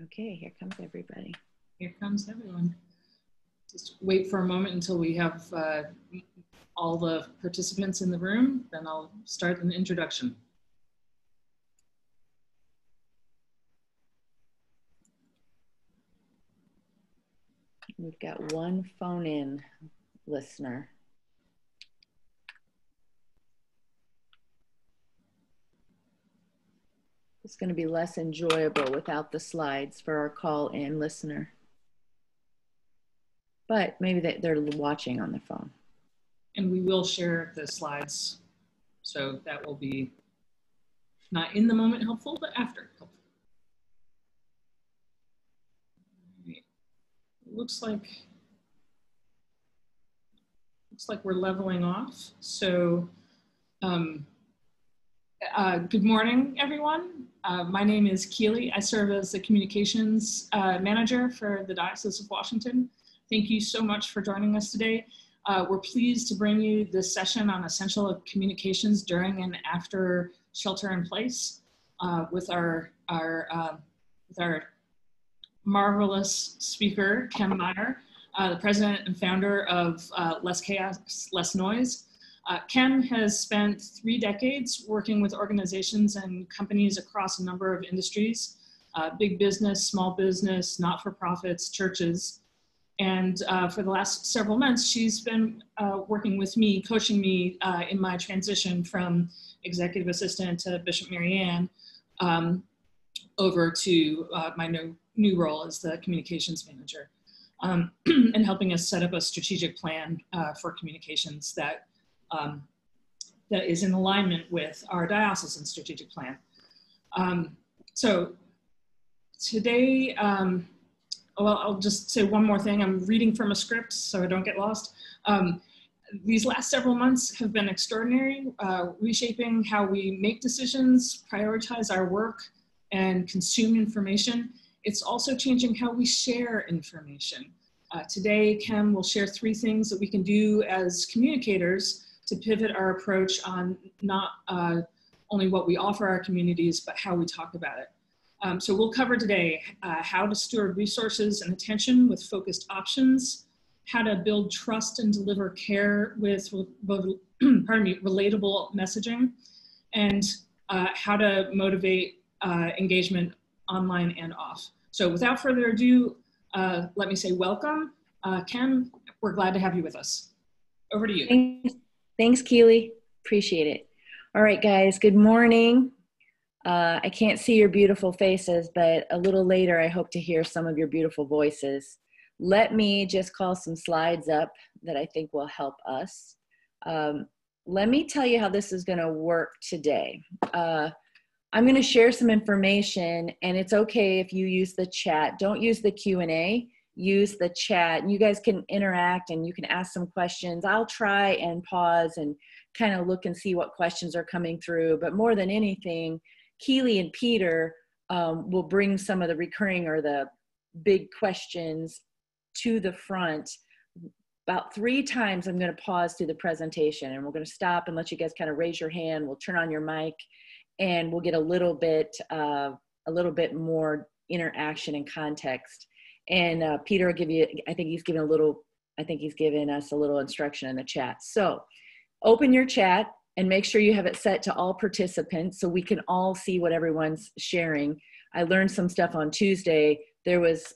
Okay, here comes everybody. Here comes everyone. Just wait for a moment until we have all the participants in the room, then I'll start an introduction. We've got one phone-in listener. It's going to be less enjoyable without the slides for our call-in listener. But maybe they're watching on the phone. And we will share the slides, so that will be not in the moment helpful, but after helpful. It looks like we're leveling off. So good morning, everyone. My name is Keely. I serve as the communications manager for the Diocese of Washington. Thank you so much for joining us today. We're pleased to bring you this session on essential communications during and after shelter in place with our marvelous speaker, Kem Meyer, the president and founder of Less Chaos, Less Noise. Kem has spent 3 decades working with organizations and companies across a number of industries, big business, small business, not-for-profits, churches. And for the last several months, she's been working with me, coaching me in my transition from executive assistant to Bishop Marianne over to my new role as the communications manager, and helping us set up a strategic plan for communications that is in alignment with our diocesan strategic plan. So today, well, I'll just say one more thing. I'm reading from a script so I don't get lost. These last several months have been extraordinary, reshaping how we make decisions, prioritize our work, and consume information. It's also changing how we share information. Today, Kem will share 3 things that we can do as communicators to pivot our approach on not only what we offer our communities, but how we talk about it. So we'll cover today how to steward resources and attention with focused options, how to build trust and deliver care with relatable messaging, and how to motivate engagement online and off. So without further ado, let me say welcome. Kem, we're glad to have you with us. Over to you. Thanks, Keely. Appreciate it. All right, guys, good morning. I can't see your beautiful faces, but a little later, I hope to hear some of your beautiful voices. Let me just call some slides up that I think will help us. Let me tell you how this is going to work today. I'm going to share some information, and it's okay if you use the chat. Don't use the Q&A. Use the chat, and you guys can interact and you can ask some questions. I'll try and pause and kind of look and see what questions are coming through, but more than anything, Keely and Peter will bring some of the recurring or the big questions to the front. About 3 times I'm going to pause through the presentation, and we're going to stop and let you guys kind of raise your hand. We'll turn on your mic, and we'll get a little bit more interaction and context. And Peter will give you, I think he's given us a little instruction in the chat. So open your chat and make sure you have it set to all participants so we can all see what everyone's sharing. I learned some stuff on Tuesday. There was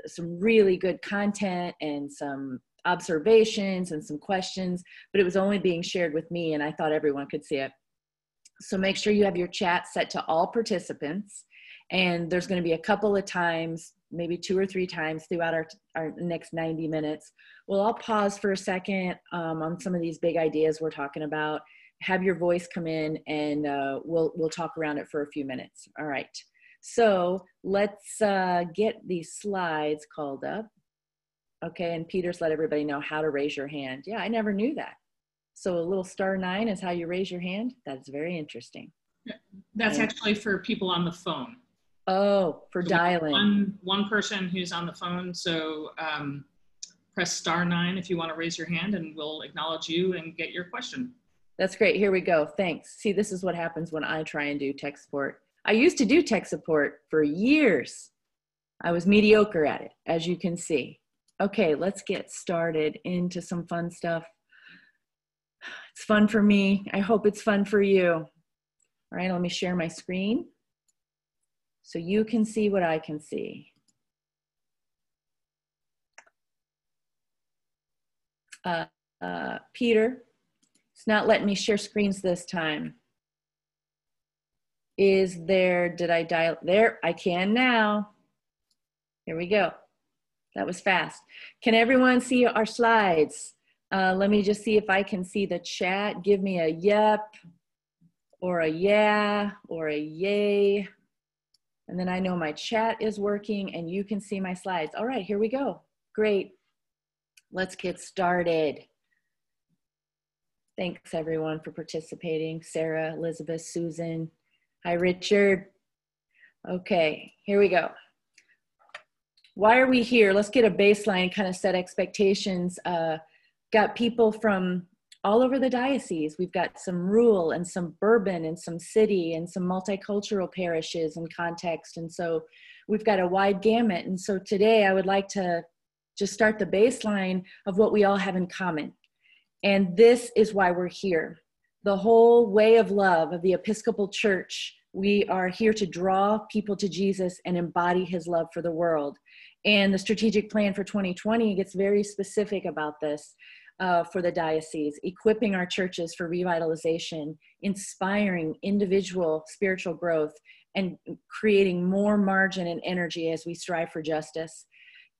some really good content and some observations and some questions, but it was only being shared with me, and I thought everyone could see it. So make sure you have your chat set to all participants. And there's going to be a couple of times, maybe 2 or 3 times throughout our next 90 minutes. Well, I'll pause for a second on some of these big ideas we're talking about. Have your voice come in, and we'll talk around it for a few minutes. All right. So let's get these slides called up. Okay, and Peter's let everybody know how to raise your hand. Yeah, I never knew that. So a little *9 is how you raise your hand. That's very interesting. That's actually for people on the phone. Oh, for so dialing. One person who's on the phone. So press *9 if you want to raise your hand, and we'll acknowledge you and get your question. That's great. Here we go. Thanks. See, this is what happens when I try and do tech support. I used to do tech support for years. I was mediocre at it, as you can see. Okay, let's get started into some fun stuff. It's fun for me. I hope it's fun for you. All right, let me share my screen so you can see what I can see. Peter, it's not letting me share screens this time. Is there, did I dial? There, I can now. Here we go. That was fast. Can everyone see our slides? Let me just see if I can see the chat. Give me a yep, or a yeah, or a yay. And then I know my chat is working and you can see my slides. All right, here we go. Great. Let's get started. Thanks everyone for participating. Sarah, Elizabeth, Susan. Hi, Richard. Okay, here we go. Why are we here? Let's get a baseline, kind of set expectations. Got people from all over the diocese. We've got some rural and some urban and some city and some multicultural parishes and context. And so we've got a wide gamut. And so today I would like to just start the baseline of what we all have in common. And this is why we're here. The whole way of love of the Episcopal Church, we are here to draw people to Jesus and embody his love for the world. And the strategic plan for 2020 gets very specific about this for the diocese, equipping our churches for revitalization, inspiring individual spiritual growth, and creating more margin and energy as we strive for justice.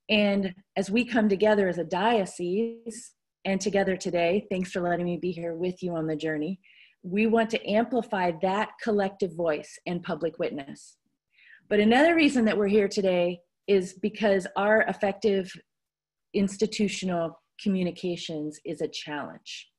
And as we come together as a diocese, and together today, thanks for letting me be here with you on the journey, we want to amplify that collective voice and public witness. But another reason that we're here today is because our effective institutional communications is a challenge.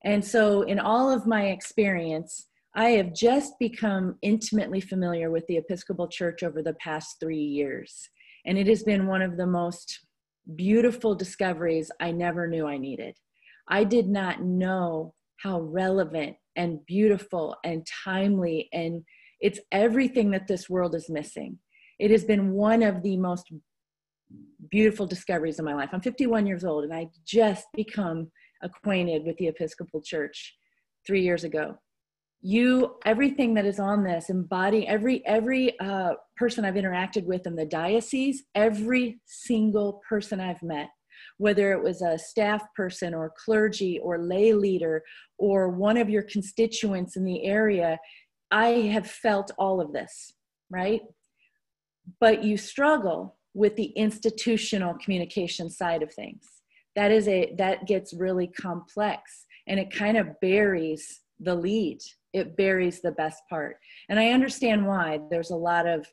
And so in all of my experience, I have just become intimately familiar with the Episcopal Church over the past 3 years. And it has been one of the most beautiful discoveries I never knew I needed. I did not know how relevant and beautiful and timely, and it's everything that this world is missing. It has been one of the most beautiful discoveries of my life. I'm 51 years old and I just become acquainted with the Episcopal Church 3 years ago. Everything that is on this, embody every person I've interacted with in the diocese, every single person I've met, whether it was a staff person or clergy or lay leader or one of your constituents in the area, I have felt all of this, right? But you struggle with the institutional communication side of things. That gets really complex and it kind of buries the lead. It buries the best part. And I understand why. There's a lot of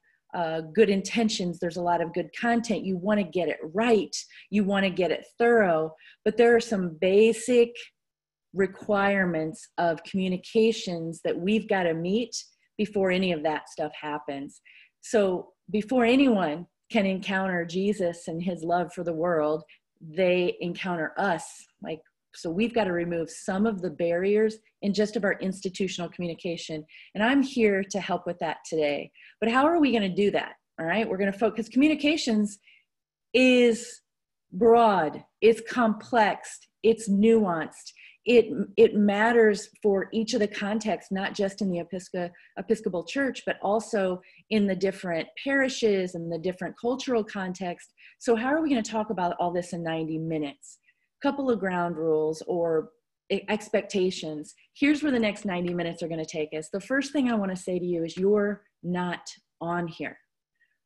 good intentions. There's a lot of good content. You want to get it right. You want to get it thorough. But there are some basic requirements of communications that we've got to meet before any of that stuff happens. So before anyone can encounter Jesus and his love for the world, they encounter us. So we've got to remove some of the barriers in just of our institutional communication. And I'm here to help with that today. But how are we going to do that? All right, we're going to focus. Communications is broad, it's complex, it's nuanced. It matters for each of the contexts, not just in the Episcopal Church, but also in the different parishes and the different cultural contexts. So how are we going to talk about all this in 90 minutes? Couple of ground rules or expectations. Here's where the next 90 minutes are going to take us. The first thing I want to say to you is you're not on here.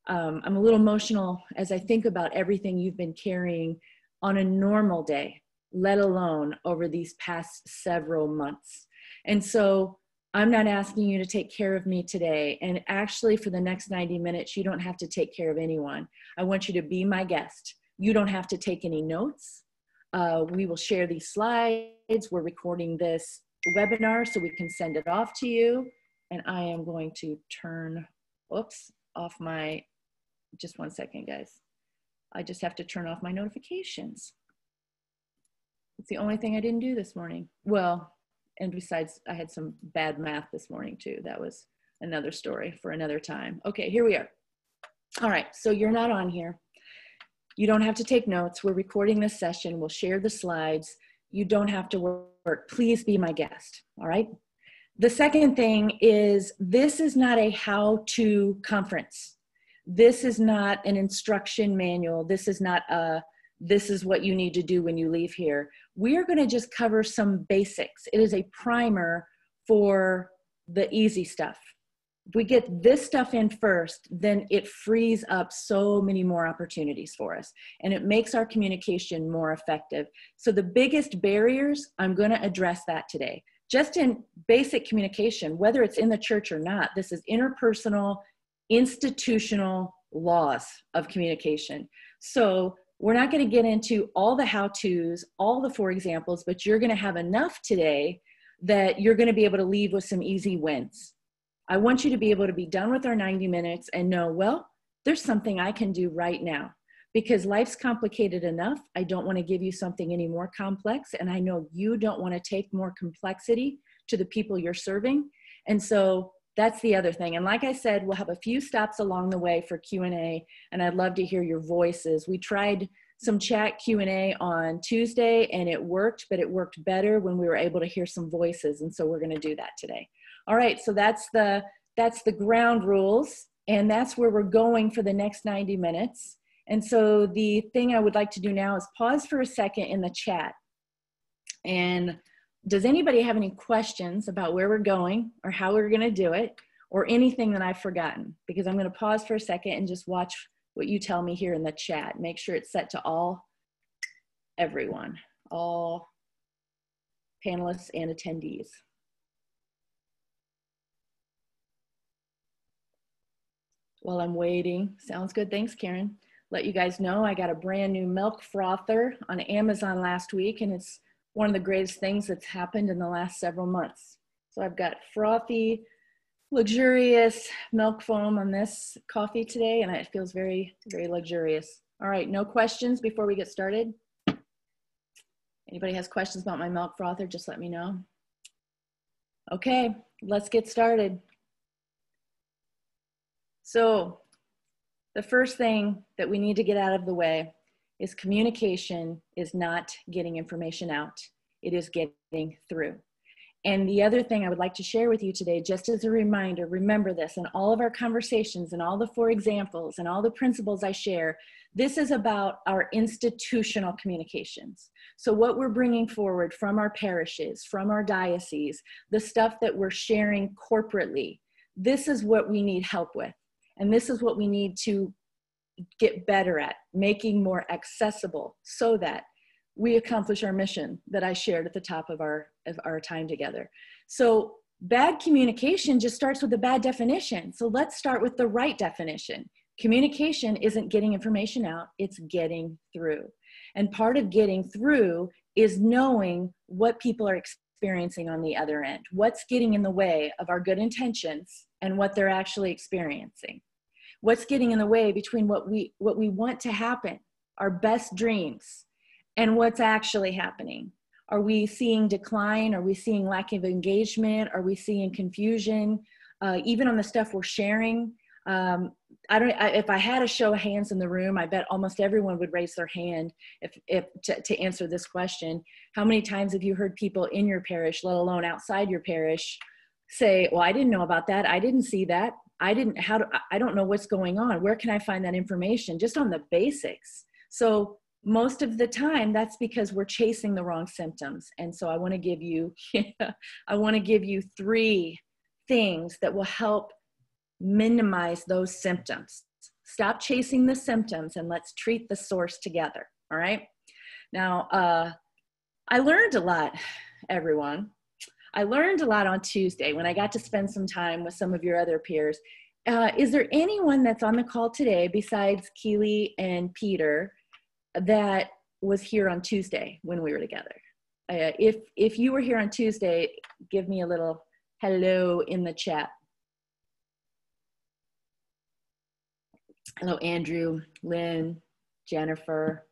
I'm a little emotional as I think about everything you've been carrying on a normal day, let alone over these past several months. And so I'm not asking you to take care of me today. And actually for the next 90 minutes, you don't have to take care of anyone. I want you to be my guest. You don't have to take any notes. We will share these slides. We're recording this webinar so we can send it off to you. And I am going to turn, off my, just one second, guys. I just have to turn off my notifications. It's the only thing I didn't do this morning. Well, and besides, I had some bad math this morning too. That was another story for another time. Okay, here we are. All right, so you're not on here. You don't have to take notes. We're recording this session. We'll share the slides. You don't have to work. Please be my guest, all right? The second thing is this is not a how-to conference. This is not an instruction manual. This is not this is what you need to do when you leave here. We are going to just cover some basics. It is a primer for the easy stuff. If we get this stuff in first, then it frees up so many more opportunities for us, and it makes our communication more effective. So the biggest barriers, I'm going to address that today. Just in basic communication, whether it's in the church or not, this is interpersonal, institutional laws of communication. So we're not going to get into all the how-tos, all the for examples, but you're going to have enough today that you're going to be able to leave with some easy wins. I want you to be able to be done with our 90 minutes and know, well, there's something I can do right now because life's complicated enough. I don't want to give you something any more complex. And I know you don't want to take more complexity to the people you're serving. And so that's the other thing. And like I said, we'll have a few stops along the way for Q&A, and I'd love to hear your voices. We tried some chat Q&A on Tuesday and it worked, but it worked better when we were able to hear some voices. And so we're going to do that today. All right, so that's the ground rules, and that's where we're going for the next 90 minutes. And so the thing I would like to do now is pause for a second in the chat. And does anybody have any questions about where we're going or how we're going to do it or anything that I've forgotten? Because I'm going to pause for a second and just watch what you tell me here in the chat. Make sure it's set to everyone, all panelists and attendees. While I'm waiting, sounds good. Thanks, Karen. Let you guys know I got a brand new milk frother on Amazon last week, and it's one of the greatest things that's happened in the last several months. So I've got frothy, luxurious milk foam on this coffee today, and it feels very, very luxurious. All right, no questions before we get started? Anybody has questions about my milk frother, just let me know. Okay, let's get started. So the first thing that we need to get out of the way is communication is not getting information out. It is getting through. And the other thing I would like to share with you today, just as a reminder, remember this, in all of our conversations and all the for examples and all the principles I share, this is about our institutional communications. So what we're bringing forward from our parishes, from our dioceses, the stuff that we're sharing corporately, this is what we need help with. And this is what we need to get better at, making more accessible so that we accomplish our mission that I shared at the top of our time together. So bad communication just starts with a bad definition. So let's start with the right definition. Communication isn't getting information out, it's getting through. And part of getting through is knowing what people are experiencing on the other end, what's getting in the way of our good intentions and what they're actually experiencing. What's getting in the way between what we want to happen, our best dreams, and what's actually happening. Are we seeing decline? Are we seeing lack of engagement? Are we seeing confusion? Even on the stuff we're sharing. If I had a show of hands in the room, I bet almost everyone would raise their hand to answer this question. How many times have you heard people in your parish, let alone outside your parish, say, well, I didn't know about that. I didn't see that. I don't know what's going on. Where can I find that information? Just on the basics. So most of the time, that's because we're chasing the wrong symptoms. And so I want to give you, three things that will help minimize those symptoms. Stop chasing the symptoms and let's treat the source together. All right. Now, I learned a lot, everyone. I learned a lot on Tuesday when I got to spend some time with some of your other peers. Is there anyone that's on the call today besides Keely and Peter that was here on Tuesday when we were together? If you were here on Tuesday, give me a little hello in the chat. Hello, Andrew, Lynn, Jennifer.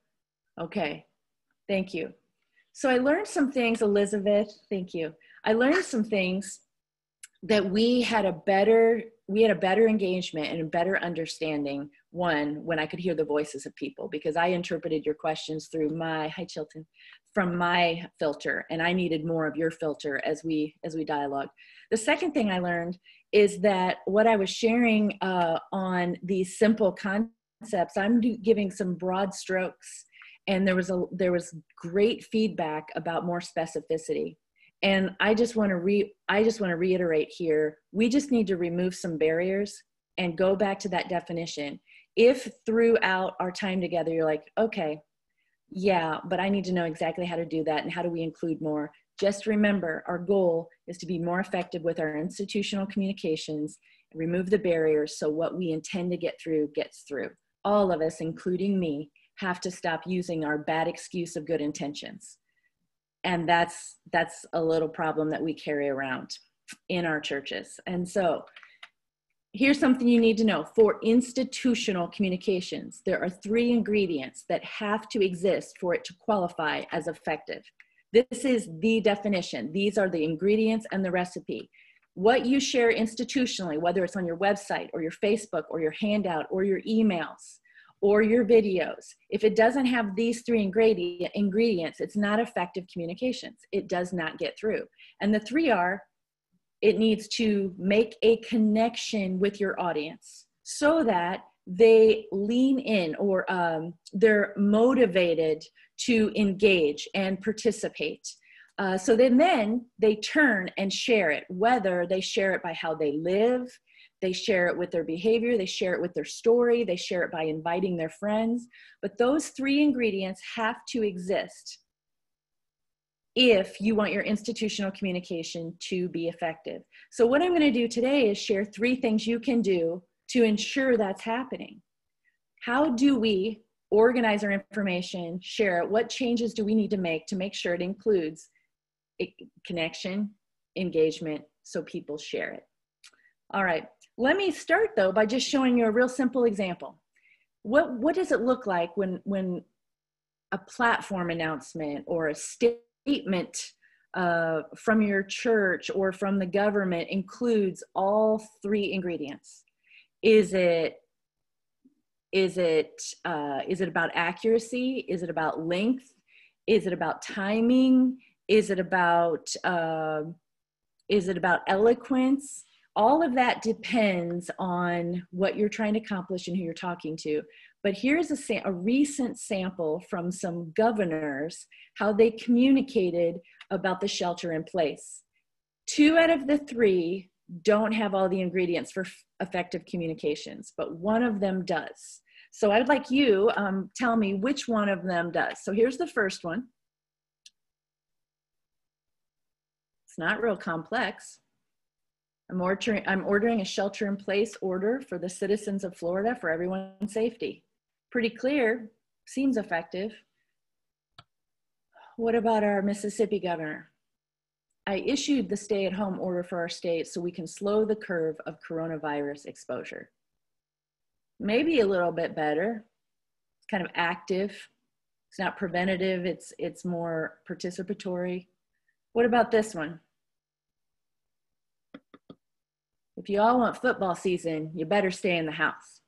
Okay, thank you. So I learned some things, Elizabeth, thank you. I learned some things that we had a better we had a better engagement and a better understanding, one, when I could hear the voices of people, because I interpreted your questions through my, hi Chilton, from my filter, and I needed more of your filter as we dialogued. The second thing I learned is that what I was sharing on these simple concepts, I'm giving some broad strokes, and there was great feedback about more specificity. And I just want to reiterate here, we just need to remove some barriers and go back to that definition. If throughout our time together, you're like, okay, yeah, but I need to know exactly how to do that and how do we include more? Just remember, our goal is to be more effective with our institutional communications and remove the barriers so what we intend to get through gets through. All of us, including me, have to stop using our bad excuse of good intentions. And that's a little problem that we carry around in our churches. And so here's something you need to know. For institutional communications, there are 3 ingredients that have to exist for it to qualify as effective. This is the definition. These are the ingredients and the recipe. What you share institutionally, whether it's on your website or your Facebook or your handout or your emails or your videos, if it doesn't have these 3 ingredients, it's not effective communications. It does not get through. And the 3 are, it needs to make a connection with your audience so that they lean in or they're motivated to engage and participate. So then they turn and share it, whether they share it by how they live, they share it with their behavior, they share it with their story, they share it by inviting their friends. But those 3 ingredients have to exist if you want your institutional communication to be effective. So what I'm going to do today is share 3 things you can do to ensure that's happening. How do we organize our information, share it? What changes do we need to make sure it includes connection, engagement, so people share it? All right, let me start though by just showing you a real simple example. What does it look like when a platform announcement or a statement from your church or from the government includes all 3 ingredients? Is it about accuracy? Is it about length? Is it about timing? Is it about eloquence? All of that depends on what you're trying to accomplish and who you're talking to. But here's a recent sample from some governors, how they communicated about the shelter in place. 2 out of the 3 don't have all the ingredients for effective communications, but one of them does. So I would like you tell me which one of them does. So here's the first one. It's not real complex. I'm ordering a shelter-in-place order for the citizens of Florida for everyone's safety. Pretty clear, seems effective. What about our Mississippi governor? I issued the stay-at-home order for our state so we can slow the curve of coronavirus exposure. Maybe a little bit better. It's kind of active. It's not preventative, it's more participatory. What about this one? If you all want football season, you better stay in the house.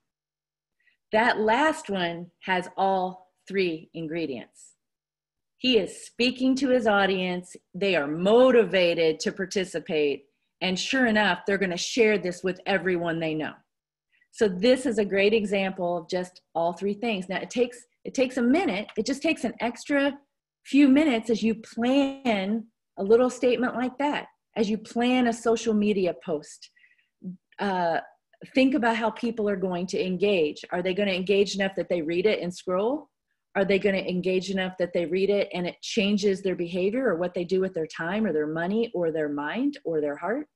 That last one has all 3 ingredients. He is speaking to his audience. They are motivated to participate. And sure enough, they're going to share this with everyone they know. So this is a great example of just all 3 things. Now it takes a minute. It just takes an extra few minutes as you plan a little statement like that, as you plan a social media post. Think about how people are going to engage. Are they going to engage enough that they read it and scroll? Are they going to engage enough that they read it and it changes their behavior or what they do with their time or their money or their mind or their heart?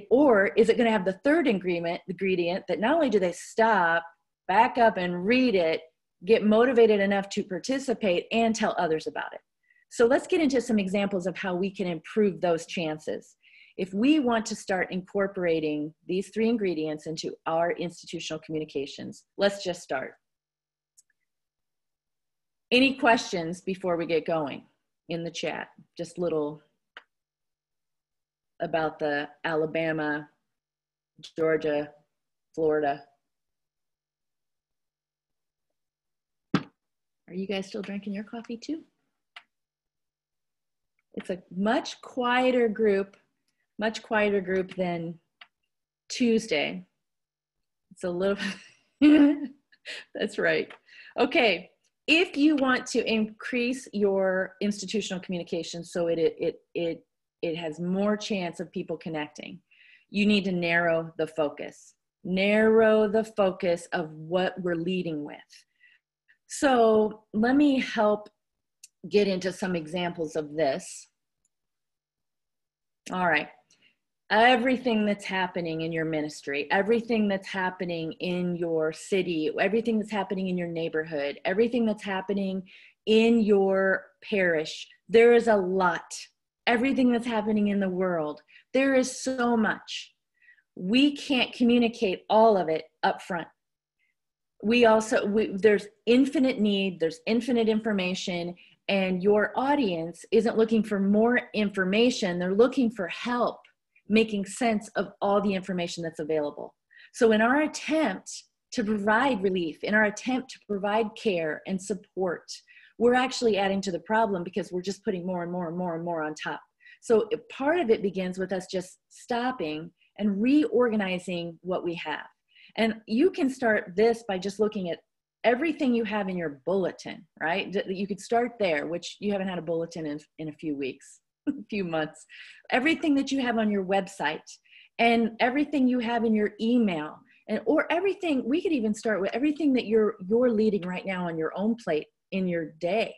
Or is it going to have the 3rd ingredient that not only do they stop, back up and read it, get motivated enough to participate and tell others about it? So let's get into some examples of how we can improve those chances. If we want to start incorporating these 3 ingredients into our institutional communications, let's just start. Any questions before we get going in the chat? Just little about the Alabama Georgia, Florida. Are you guys still drinking your coffee too? It's a much quieter group than Tuesday. It's a little, that's right. Okay, if you want to increase your institutional communication so it has more chance of people connecting, you need to narrow the focus. Narrow the focus of what we're leading with. So let me help get into some examples of this. All right. Everything that's happening in your ministry, everything that's happening in your city, everything that's happening in your neighborhood, everything that's happening in your parish, there is a lot. Everything that's happening in the world, there is so much. We can't communicate all of it up front. There's infinite need, there's infinite information, and your audience isn't looking for more information, they're looking for help making sense of all the information that's available. So in our attempt to provide relief, in our attempt to provide care and support, we're actually adding to the problem because we're just putting more and more and more and more on top. So part of it begins with us just stopping and reorganizing what we have. And you can start this by just looking at everything you have in your bulletin, right? You could start there, which you haven't had a bulletin in a few weeks, a few months. Everything that you have on your website and everything you have in your email, or everything, we could even start with everything that you're leading right now on your own plate in your day.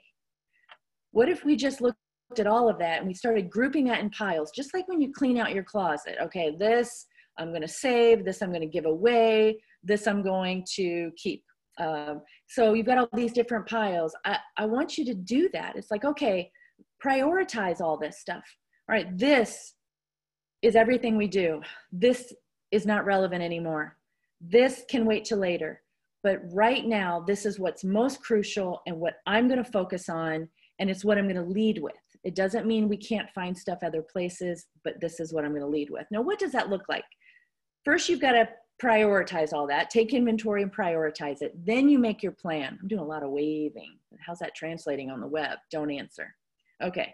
What if we just looked at all of that and we started grouping that in piles, just like when you clean out your closet? Okay, this I'm going to save, this I'm going to give away, this I'm going to keep. So you've got all these different piles. I want you to do that. It's like, okay, prioritize all this stuff. All right, this is everything we do. This is not relevant anymore. This can wait till later. But right now, this is what's most crucial and what I'm going to focus on, and it's what I'm going to lead with. It doesn't mean we can't find stuff other places, but this is what I'm going to lead with. Now, what does that look like? First, you've got to prioritize all that. Take inventory and prioritize it. Then you make your plan. I'm doing a lot of waving. How's that translating on the web? Don't answer. Okay.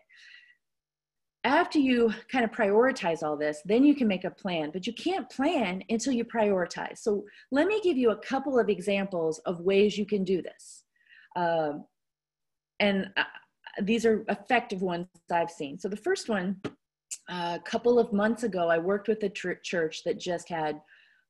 After you kind of prioritize all this, then you can make a plan, but you can't plan until you prioritize. So let me give you a couple of examples of ways you can do this. These are effective ones I've seen. So the first one, a couple of months ago, I worked with a church that just had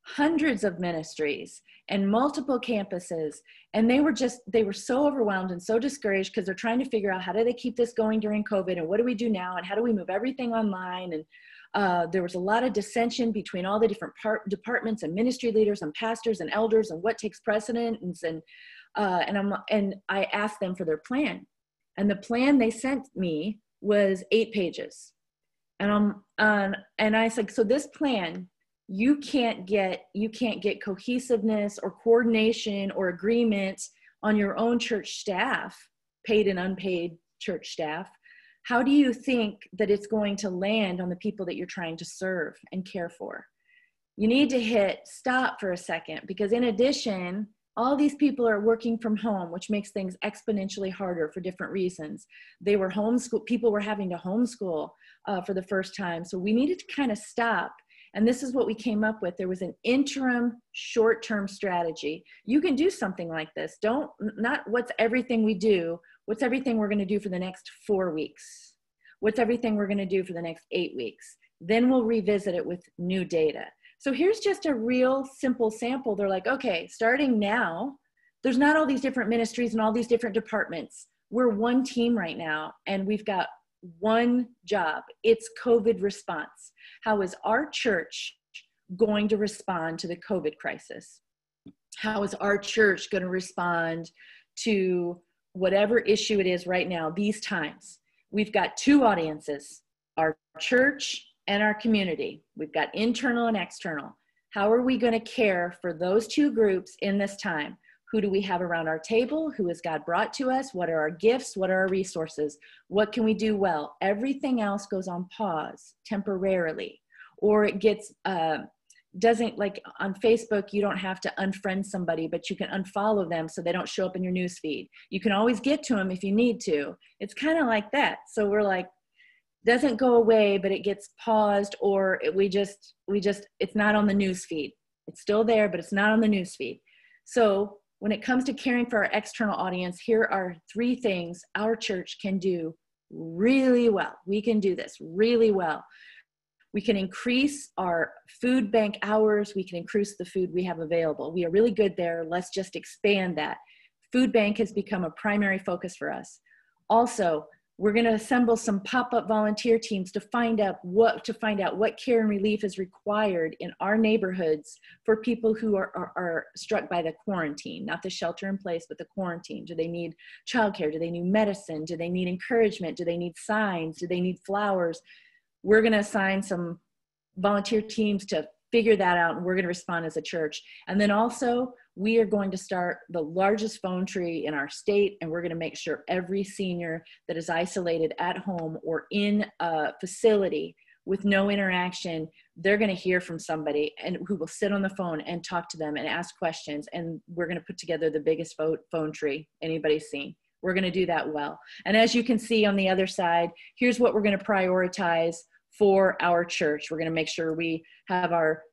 hundreds of ministries and multiple campuses. And they were so overwhelmed and so discouraged because they're trying to figure out how do they keep this going during COVID, and what do we do now, and how do we move everything online? And there was a lot of dissension between all the different departments and ministry leaders and pastors and elders and what takes precedence. And I asked them for their plan. And the plan they sent me was 8 pages. And I said, so this plan, you can't get cohesiveness or coordination or agreement on your own church staff, paid and unpaid church staff. How do you think that it's going to land on the people that you're trying to serve and care for? You need to hit stop for a second, because in addition, all these people are working from home, which makes things exponentially harder for different reasons. People were having to homeschool for the first time. So we needed to kind of stop. And this is what we came up with. There was an interim short-term strategy. You can do something like this. Not what's everything we do, what's everything we're going to do for the next 4 weeks? What's everything we're going to do for the next 8 weeks? Then we'll revisit it with new data. So here's just a real simple sample. They're like, okay, starting now, there's not all these different ministries and all these different departments. We're one team right now, and we've got one job. It's COVID response. How is our church going to respond to the COVID crisis? How is our church going to respond to whatever issue it is right now, these times? We've got 2 audiences, our church and our community. We've got internal and external. How are we going to care for those 2 groups in this time? Who do we have around our table? Who has God brought to us? What are our gifts? What are our resources? What can we do well? Everything else goes on pause temporarily, or it gets doesn't, like on Facebook, you don't have to unfriend somebody, but you can unfollow them so they don't show up in your news feed. You can always get to them if you need to. It's kind of like that. So we're like, doesn't go away, but it gets paused, or it's not on the news feed. It's still there, but it's not on the news feed. So when it comes to caring for our external audience, here are 3 things our church can do really well. We can do this really well. We can increase our food bank hours. We can increase the food we have available. We are really good there. Let's just expand that. Food bank has become a primary focus for us. Also, we're going to assemble some pop-up volunteer teams to find out what care and relief is required in our neighborhoods for people who are struck by the quarantine, not the shelter in place, but the quarantine. Do they need childcare? Do they need medicine? Do they need encouragement? Do they need signs? Do they need flowers? We're going to assign some volunteer teams to figure that out, and we're going to respond as a church. And then also, we are going to start the largest phone tree in our state, and we're going to make sure every senior that is isolated at home or in a facility with no interaction, they're going to hear from somebody and who will sit on the phone and talk to them and ask questions. And we're going to put together the biggest phone tree anybody's seen. We're going to do that well. And as you can see on the other side, here's what we're going to prioritize for our church. We're going to make sure we have our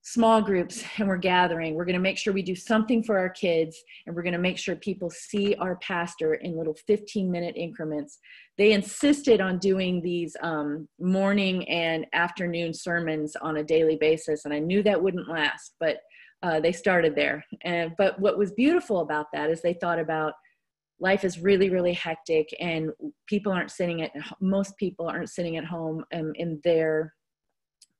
small groups and we're gathering. We're going to make sure we do something for our kids, and we're going to make sure people see our pastor in little 15-minute increments. They insisted on doing these morning and afternoon sermons on a daily basis, and I knew that wouldn't last, but they started there. But what was beautiful about that is they thought about life is really, really hectic, and most people aren't sitting at home in their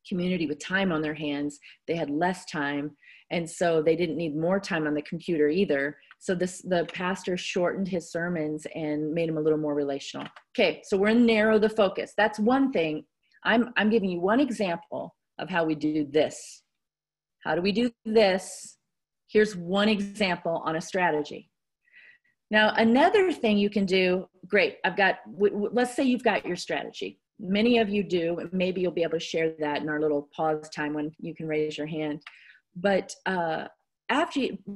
community with time on their hands. They had less time, and so they didn't need more time on the computer either. So the pastor shortened his sermons and made them a little more relational. Okay, so we're in narrow the focus. That's one thing. I'm giving you one example of how we do this. How do we do this? Here's one example on a strategy. Now, another thing you can do, great, let's say you've got your strategy. Many of you do. Maybe you'll be able to share that in our little pause time when you can raise your hand. But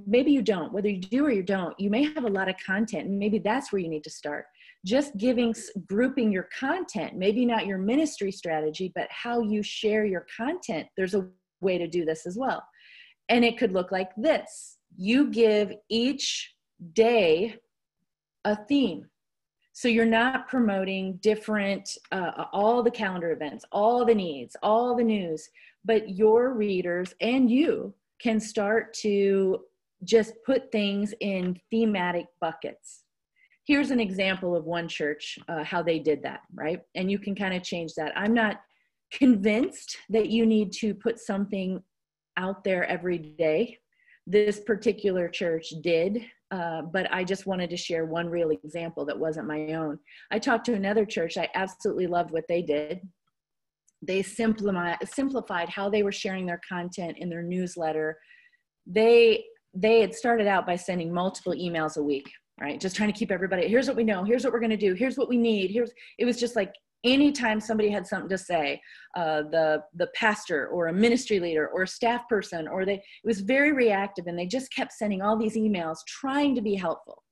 maybe you don't. Whether you do or you don't, you may have a lot of content, and maybe that's where you need to start. Just grouping your content, maybe not your ministry strategy, but how you share your content. There's a way to do this as well. And it could look like this. You give each day a theme. So you're not promoting different, all the calendar events, all the needs, all the news, but your readers and you can start to just put things in thematic buckets. Here's an example of one church, how they did that, right? And you can kind of change that. I'm not convinced that you need to put something out there every day. This particular church did. But I just wanted to share one real example that wasn't my own. I talked to another church. I absolutely loved what they did. They simplified how they were sharing their content in their newsletter. They had started out by sending multiple emails a week, right? Just trying to keep everybody, here's what we know, here's what we're going to do, here's what we need. It was just like anytime somebody had something to say, the pastor or a ministry leader or a staff person, it was very reactive, and they just kept sending all these emails trying to be helpful.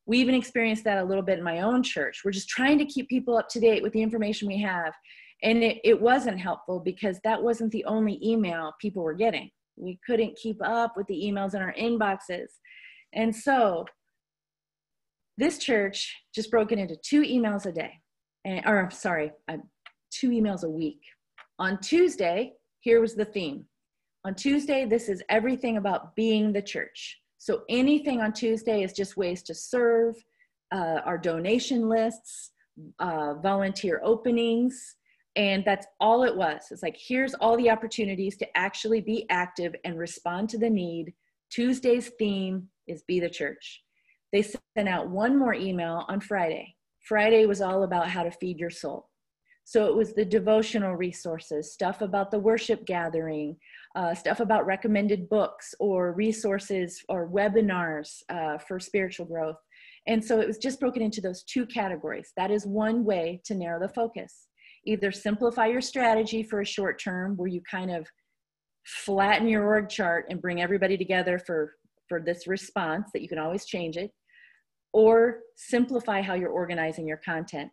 We even experienced that a little bit in my own church. We're just trying to keep people up to date with the information we have. And it wasn't helpful because that wasn't the only email people were getting. We couldn't keep up with the emails in our inboxes. And so this church just broke it into 2 emails a day. 2 emails a week. On Tuesday, here was the theme. On Tuesday, this is everything about being the church. So anything on Tuesday is just ways to serve, our donation lists, volunteer openings, and that's all it was. It's like, here's all the opportunities to actually be active and respond to the need. Tuesday's theme is be the church. They sent out one more email on Friday. Friday was all about how to feed your soul. So it was the devotional resources, stuff about the worship gathering, stuff about recommended books or resources or webinars for spiritual growth. And so it was just broken into those 2 categories. That is one way to narrow the focus. Either simplify your strategy for a short term where you kind of flatten your org chart and bring everybody together for this response that you can always change it, or simplify how you're organizing your content.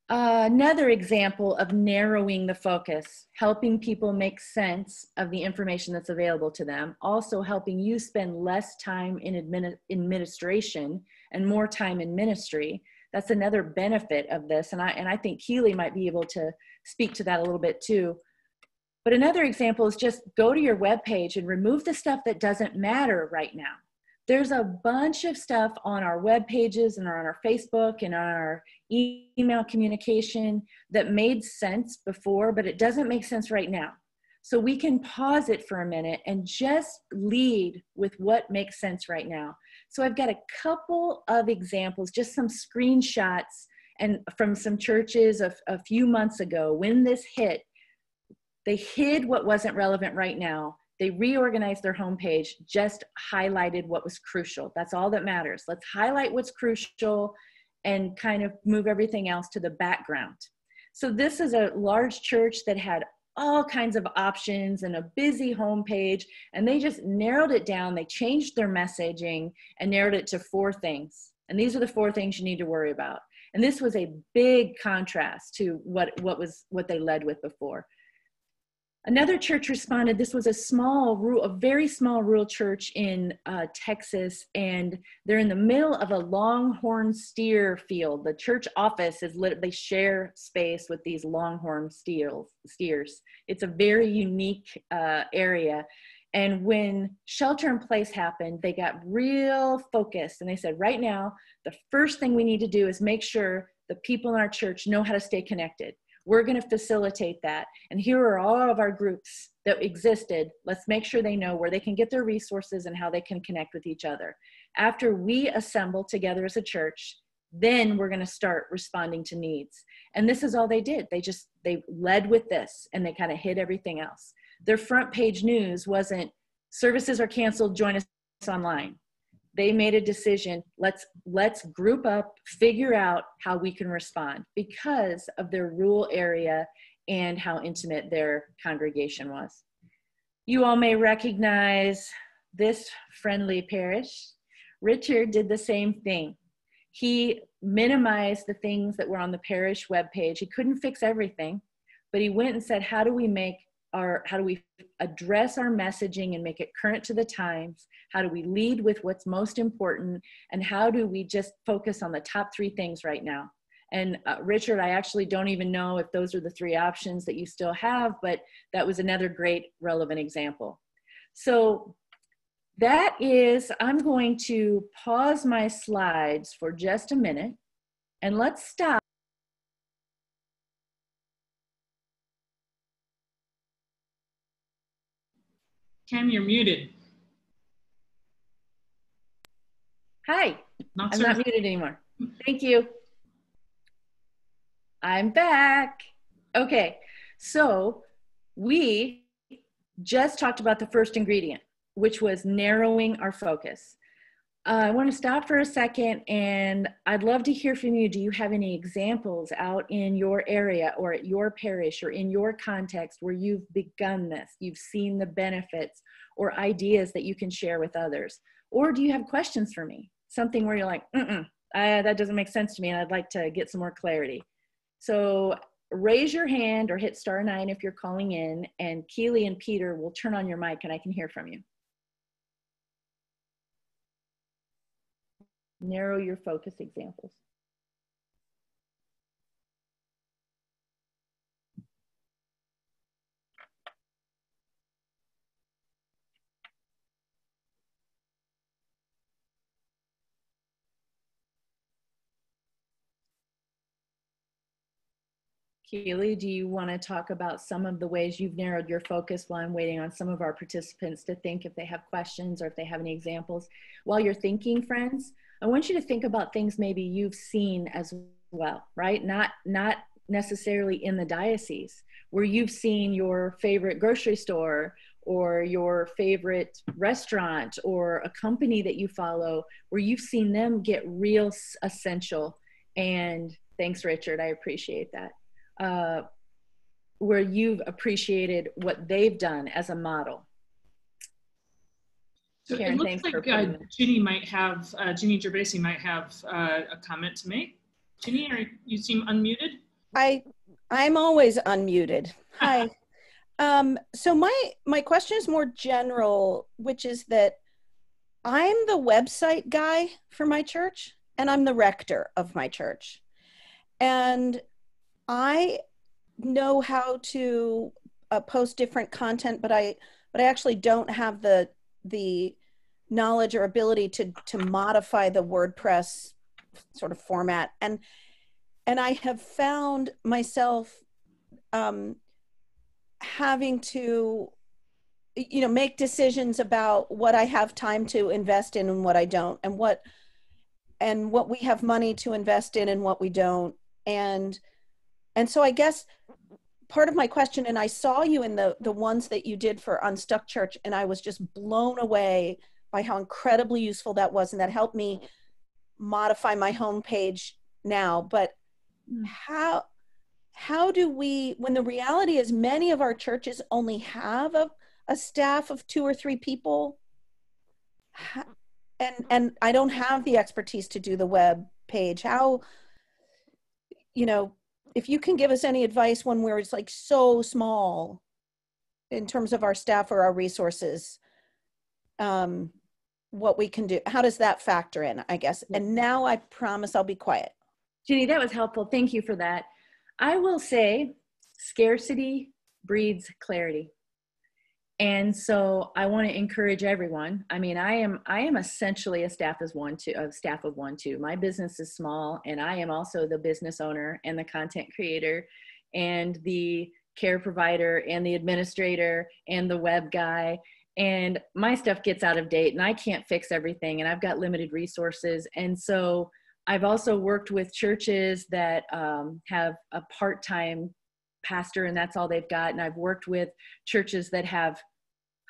Another example of narrowing the focus, helping people make sense of the information that's available to them, also helping you spend less time in administration and more time in ministry. That's another benefit of this, and I think Keely might be able to speak to that a little bit too. But another example is just go to your webpage and remove the stuff that doesn't matter right now. There's a bunch of stuff on our web pages and on our Facebook and on our email communication that made sense before, but it doesn't make sense right now. So we can pause it for a minute and just lead with what makes sense right now. So I've got a couple of examples, just some screenshots and from some churches a few months ago when this hit. They hid what wasn't relevant right now. They reorganized their homepage, just highlighted what was crucial. That's all that matters. Let's highlight what's crucial and kind of move everything else to the background. So this is a large church that had all kinds of options and a busy homepage, and they just narrowed it down. They changed their messaging and narrowed it to 4 things. And these are the 4 things you need to worry about. And this was a big contrast to what they led with before. Another church responded. This was a very small rural church in Texas, and they're in the middle of a longhorn steer field. The church office is they share space with these longhorn steers. It's a very unique area. And when shelter in place happened, they got real focused, and they said, right now, the first thing we need to do is make sure the people in our church know how to stay connected. We're going to facilitate that. And here are all of our groups that existed. Let's make sure they know where they can get their resources and how they can connect with each other. After we assemble together as a church, then we're going to start responding to needs. And this is all they did. They led with this, and they kind of hid everything else. Their front page news wasn't services are canceled, join us online. They made a decision, let's group up, figure out how we can respond because of their rural area and how intimate their congregation was. You all may recognize this friendly parish. Richard did the same thing. He minimized the things that were on the parish webpage. He couldn't fix everything, but he went and said, how do we address our messaging and make it current to the times? How do we lead with what's most important? And how do we just focus on the top 3 things right now? And Richard, I actually don't even know if those are the 3 options that you still have, but that was another great relevant example. So I'm going to pause my slides for just a minute and let's stop. Kem, you're muted. Hi, I'm not muted anymore. Thank you. I'm back. Okay, so we just talked about the first ingredient, which was narrowing our focus. I want to stop for a second, and I'd love to hear from you. Do you have any examples out in your area or at your parish or in your context where you've begun this, you've seen the benefits or ideas that you can share with others? Or do you have questions for me? Something where you're like, that doesn't make sense to me and I'd like to get some more clarity. So raise your hand or hit *9 if you're calling in, and Keely and Peter will turn on your mic and I can hear from you. Narrow your focus examples. Keely, do you want to talk about some of the ways you've narrowed your focus while I'm waiting on some of our participants to think if they have questions or if they have any examples? While you're thinking, friends, I want you to think about things maybe you've seen as well, right? Not necessarily in the diocese, where you've seen your favorite grocery store or your favorite restaurant or a company that you follow, where you've seen them get real essential. And thanks, Richard, I appreciate that. where you've appreciated what they've done as a model? So Karen, it looks thanks like for putting that. Ginny might have, Ginny Gervaisi might have a comment to make. Ginny, you seem unmuted. I'm always unmuted. Hi. So my question is more general, which is that I'm the website guy for my church, and I'm the rector of my church. And I know how to post different content, but I actually don't have the knowledge or ability to modify the WordPress sort of format. And I have found myself having to, you know, make decisions about what I have time to invest in and what I don't, and what we have money to invest in and what we don't. And so I guess part of my question, and I saw you in the ones that you did for Unstuck Church, and I was just blown away by how incredibly useful that was, and that helped me modify my homepage now. But how do we, when the reality is many of our churches only have a staff of 2 or 3 people, and I don't have the expertise to do the web page, how, you know, if you can give us any advice when we're like so small in terms of our staff or our resources, what we can do, how does that factor in, I guess? And now I promise I'll be quiet. Ginny, that was helpful. Thank you for that. I will say scarcity breeds clarity. And so I want to encourage everyone. I mean, I am essentially a staff of 1, 2. My business is small, and I am also the business owner and the content creator and the care provider and the administrator and the web guy. And my stuff gets out of date, and I can't fix everything, and I've got limited resources. And so I've also worked with churches that have a part-time pastor, and that's all they've got. And I've worked with churches that have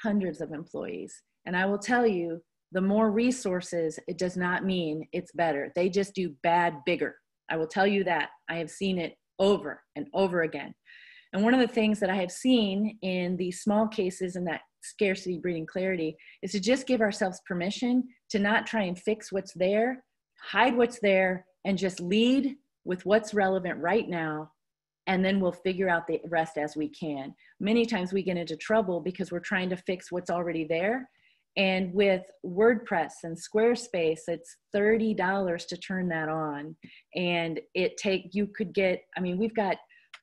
hundreds of employees. And I will tell you, the more resources, it does not mean it's better. They just do bad bigger. I will tell you that. I have seen it over and over again. And one of the things that I have seen in these small cases and that scarcity breeding clarity is to just give ourselves permission to not try and fix what's there, hide what's there, and just lead with what's relevant right now. And then we'll figure out the rest as we can. Many times we get into trouble because we're trying to fix what's already there. And with WordPress and Squarespace, it's $30 to turn that on. And we've got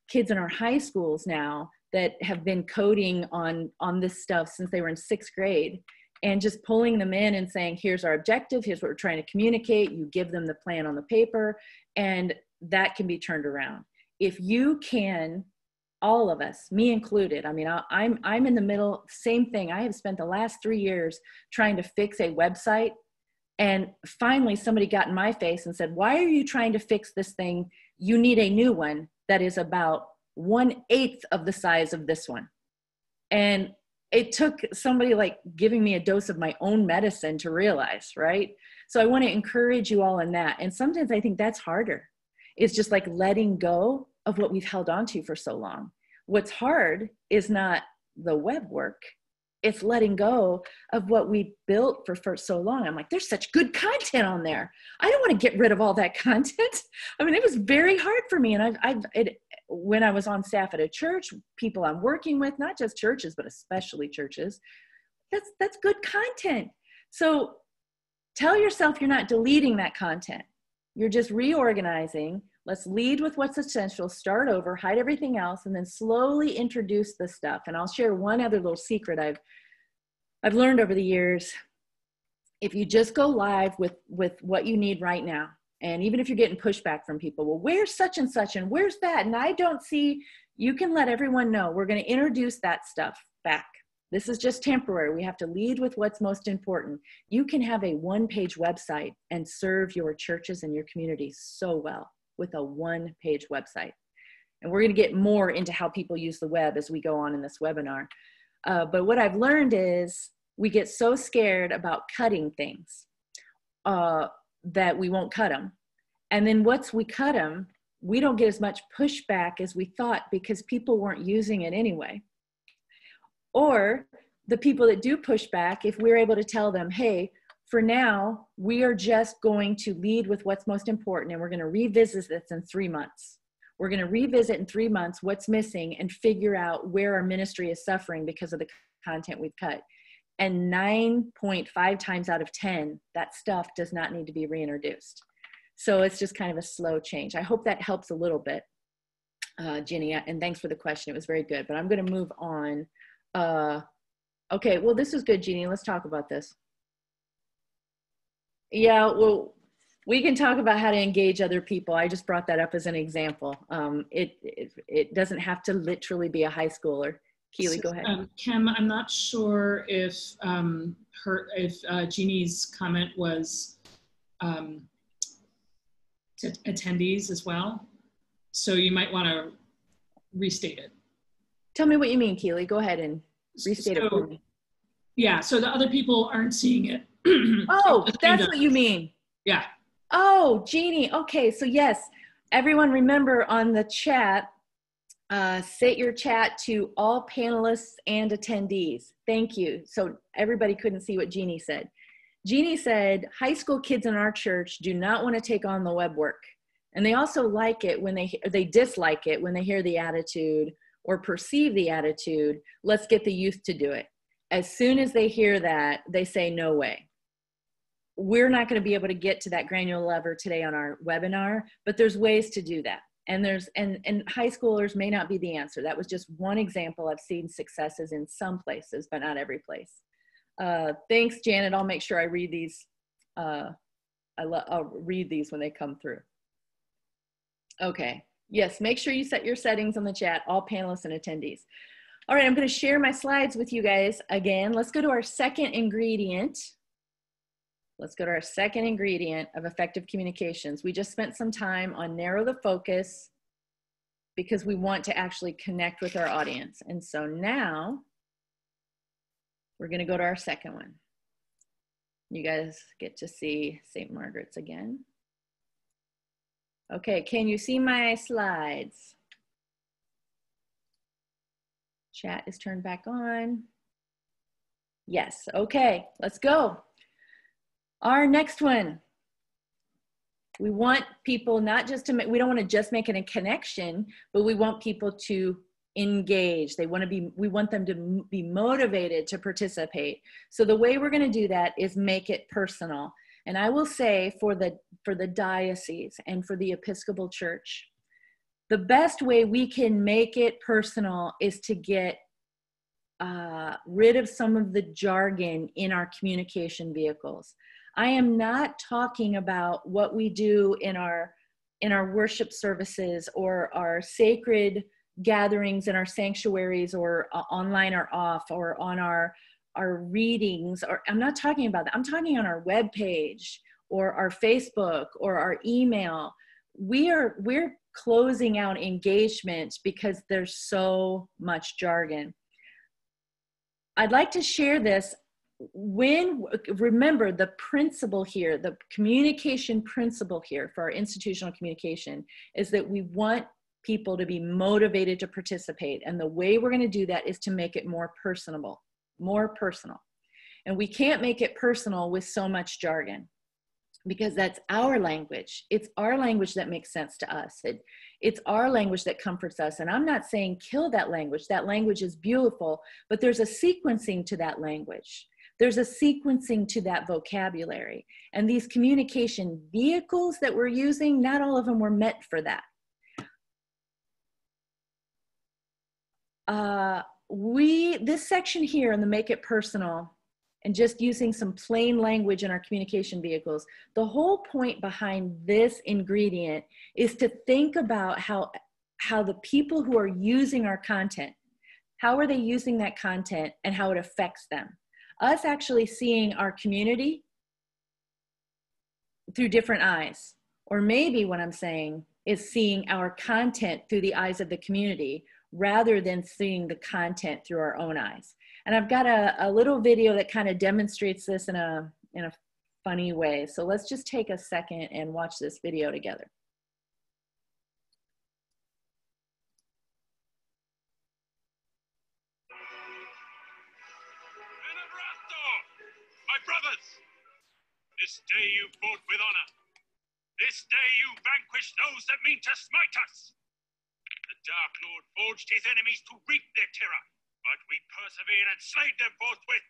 kids in our high schools now that have been coding on this stuff since they were in 6th grade, and just pulling them in and saying, here's our objective, here's what we're trying to communicate. You give them the plan on the paper, and that can be turned around. If you can, all of us, me included, I mean, I'm in the middle, same thing. I have spent the last 3 years trying to fix a website, and finally somebody got in my face and said, why are you trying to fix this thing? You need a new one that is about 1/8 of the size of this one. And it took somebody like giving me a dose of my own medicine to realize, right? So I want to encourage you all in that. And sometimes I think that's harder. It's just like letting go of what we've held on to for so long. What's hard is not the web work. It's letting go of what we built for so long. I'm like, there's such good content on there. I don't want to get rid of all that content. I mean, it was very hard for me. And when I was on staff at a church, people I'm working with, not just churches, but especially churches, that's good content. So tell yourself you're not deleting that content. You're just reorganizing. Let's lead with what's essential, start over, hide everything else, and then slowly introduce the stuff. And I'll share one other little secret I've learned over the years. If you just go live with what you need right now, and even if you're getting pushback from people, well, where's such and such, and where's that? And I don't see, you can let everyone know, we're going to introduce that stuff back. This is just temporary. We have to lead with what's most important. You can have a 1-page website and serve your churches and your communities so well with a 1-page website. And we're going to get more into how people use the web as we go on in this webinar. But what I've learned is we get so scared about cutting things that we won't cut them. And then once we cut them, we don't get as much pushback as we thought because people weren't using it anyway. Or the people that do push back, if we're able to tell them, hey, for now, we are just going to lead with what's most important, and we're going to revisit this in 3 months. We're going to revisit in 3 months what's missing and figure out where our ministry is suffering because of the content we've cut. And 9.5 times out of 10, that stuff does not need to be reintroduced. So it's just kind of a slow change. I hope that helps a little bit, Ginny, and thanks for the question. It was very good, but I'm going to move on. Okay, well, this is good, Jeannie. Let's talk about this. Yeah, well, we can talk about how to engage other people. I just brought that up as an example. It doesn't have to literally be a high schooler. Keely, go ahead. Kem, I'm not sure if Jeannie's comment was to attendees as well. So you might want to restate it. Tell me what you mean, Keely. Go ahead and restate it for me. Yeah, so the other people aren't seeing it. Oh, that's what you mean. Yeah. Oh, Jeannie. Okay, so yes, everyone remember on the chat, set your chat to all panelists and attendees. Thank you. So everybody couldn't see what Jeannie said. Jeannie said, high school kids in our church do not want to take on the web work. And they also like it when they dislike it when they hear the attitude or perceive the attitude, let's get the youth to do it. As soon as they hear that, they say, no way. We're not going to be able to get to that granular level today on our webinar, but there's ways to do that. And and high schoolers may not be the answer. That was just one example. I've seen successes in some places, but not every place. Thanks, Janet. I'll make sure I read these. I'll read these when they come through. Okay. Yes, make sure you set your settings on the chat, all panelists and attendees. All right, I'm going to share my slides with you guys again. Let's go to our second ingredient. Let's go to our second ingredient of effective communications. We just spent some time on narrow the focus because we want to actually connect with our audience. And so now we're going to go to our second one. You guys get to see St. Margaret's again. Okay, can you see my slides? Chat is turned back on. Yes, okay, let's go. Our next one. We want people not just to make, we don't want to just make a connection, but we want people to engage. We want them to be motivated to participate. So the way we're going to do that is make it personal. And I will say for the diocese and for the Episcopal Church, the best way we can make it personal is to get rid of some of the jargon in our communication vehicles. I am not talking about what we do in our worship services or our sacred gatherings in our sanctuaries or online or off or on our readings, or I'm not talking about that. I'm talking on our webpage or our Facebook or our email. We're closing out engagement because there's so much jargon. I'd like to share this. Remember the principle here, the communication principle here for our institutional communication is that we want people to be motivated to participate. And the way we're going to do that is to make it more personable, more personal. And we can't make it personal with so much jargon because that's our language. It's our language that makes sense to us. It's our language that comforts us. And I'm not saying kill that language. That language is beautiful, but there's a sequencing to that language. There's a sequencing to that vocabulary. And these communication vehicles that we're using, not all of them were meant for that. This section here in the Make It Personal and just using some plain language in our communication vehicles, the whole point behind this ingredient is to think about how the people who are using our content, how are they using that content and how it affects them. Us actually seeing our community through different eyes, or maybe what I'm saying is seeing our content through the eyes of the community rather than seeing the content through our own eyes. And I've got a little video that kind of demonstrates this in a funny way. So let's just take a second and watch this video together. My brothers, this day you fought with honor. This day you vanquished those that mean to smite us. The Dark Lord forged his enemies to reap their terror, but we persevered and slayed them forthwith.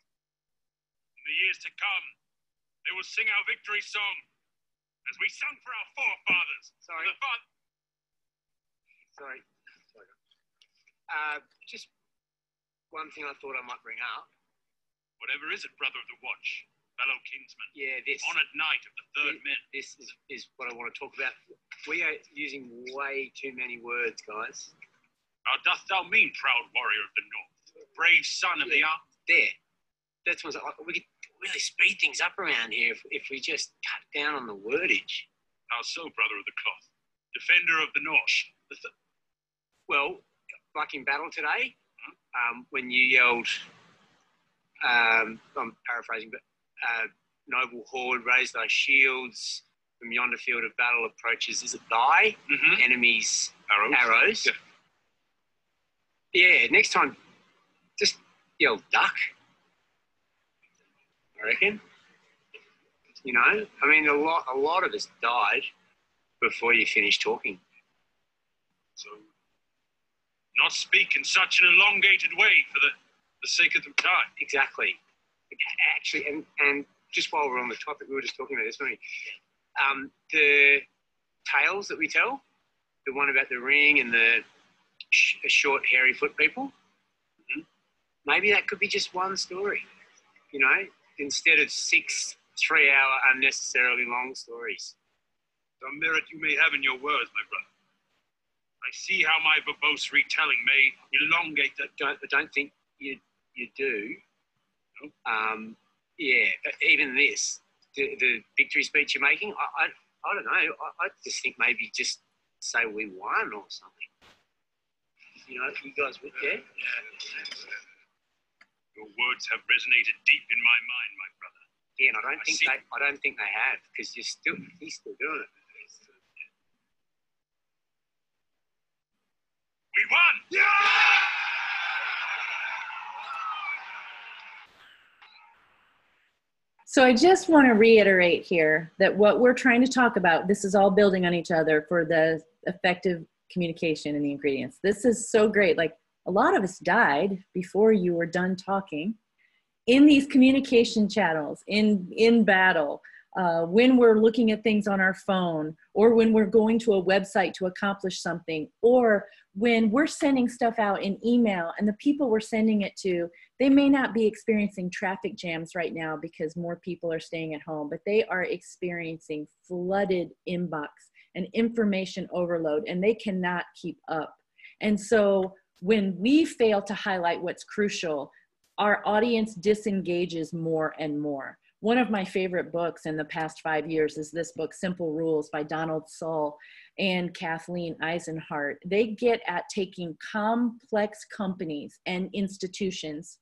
In the years to come, they will sing our victory song, as we sung for our forefathers. Sorry. Just one thing I thought I might bring up. Whatever is it, brother of the watch, fellow kinsman? Yeah, this. Honored knight of the third men. This is what I want to talk about. We are using way too many words, guys. How doth thou mean, proud warrior of the north? Brave son of the arm? There. That's what we could really speed things up around here if we just cut down on the wordage. How so, brother of the cloth? Defender of the north? Well, like in battle today, when you yelled, I'm paraphrasing, but noble horde, raise thy shields, from yonder field of battle approaches, is it thy enemies' arrows? Yeah, next time, just yell duck, I reckon. You know, I mean, a lot of us died before you finished talking. So, not speak in such an elongated way for the sake of the time. Exactly. Actually, and just while we're on the topic, we were just talking about this morning. The tales that we tell, the one about the ring and the short, hairy foot people, maybe that could be just one story, you know, instead of 6 3-hour unnecessarily long stories. Some merit you may have in your words, my brother. I see how my verbose retelling may elongate that. I don't think you do. No? Yeah, even this, the victory speech you're making, I don't know. I just think maybe just say we won or something. You know, you guys with there? Your words have resonated deep in my mind, my brother. Yeah, and I don't think they have, because he's still doing it. We won! Yeah! So I just want to reiterate here that what we're trying to talk about, this is all building on each other for the effective communication and the ingredients. This is so great. Like, a lot of us died before you were done talking in these communication channels, in battle, when we're looking at things on our phone, or when we're going to a website to accomplish something, or when we're sending stuff out in email and the people we're sending it to, they may not be experiencing traffic jams right now because more people are staying at home, but they are experiencing flooded inbox and information overload, and they cannot keep up. And so when we fail to highlight what's crucial, our audience disengages more and more. One of my favorite books in the past 5 years is this book, Simple Rules, by Donald Sull and Kathleen Eisenhart. They get at taking complex companies and institutions,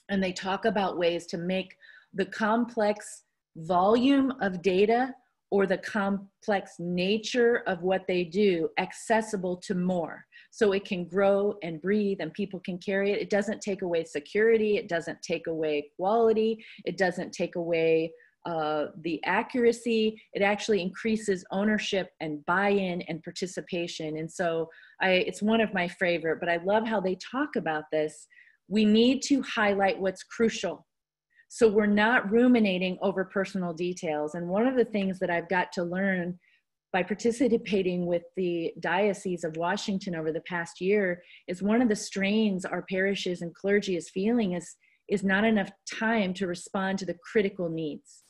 and they talk about ways to make the complex volume of data or the complex nature of what they do accessible to more, so it can grow and breathe and people can carry it. It doesn't take away security. It doesn't take away quality. It doesn't take away the accuracy. It actually increases ownership and buy-in and participation. And so it's one of my favorite, but I love how they talk about this. We need to highlight what's crucial, so we're not ruminating over personal details. And one of the things that I've got to learn by participating with the Diocese of Washington over the past year is one of the strains our parishes and clergy is feeling is not enough time to respond to the critical needs.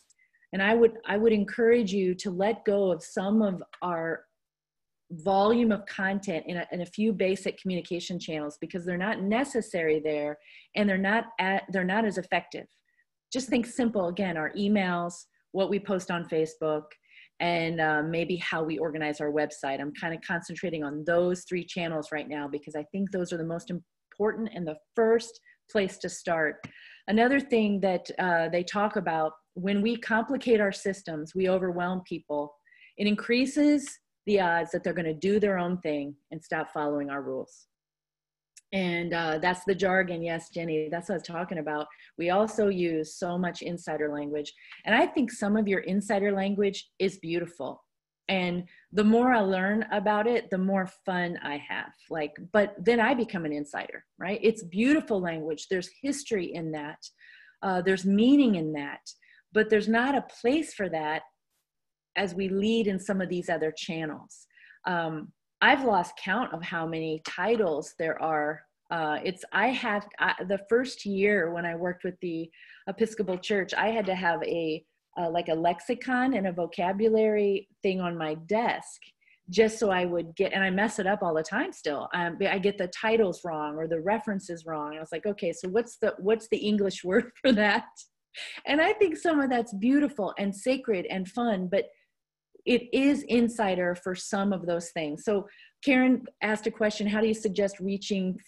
And I would encourage you to let go of some of our volume of content in a few basic communication channels, because they're not necessary there, and they're not as effective. Just think simple, again, our emails, what we post on Facebook, and maybe how we organize our website. I'm kind of concentrating on those 3 channels right now, because I think those are the most important and the first place to start. Another thing that they talk about, when we complicate our systems, we overwhelm people. It increases the odds that they're going to do their own thing and stop following our rules. And that's the jargon. Yes, Jenny, that's what I was talking about. We also use so much insider language. And I think some of your insider language is beautiful. And the more I learn about it, the more fun I have. Like, but then I become an insider, right? It's beautiful language. There's history in that. There's meaning in that. But there's not a place for that as we lead in some of these other channels. I've lost count of how many titles there are. The first year when I worked with the Episcopal Church, I had to have like a lexicon and a vocabulary thing on my desk just so I would get, and I mess it up all the time still. I get the titles wrong or the references wrong. I was like, okay, so what's the English word for that? And I think some of that's beautiful and sacred and fun, but it is insider for some of those things. So Karen asked a question, how do you suggest reaching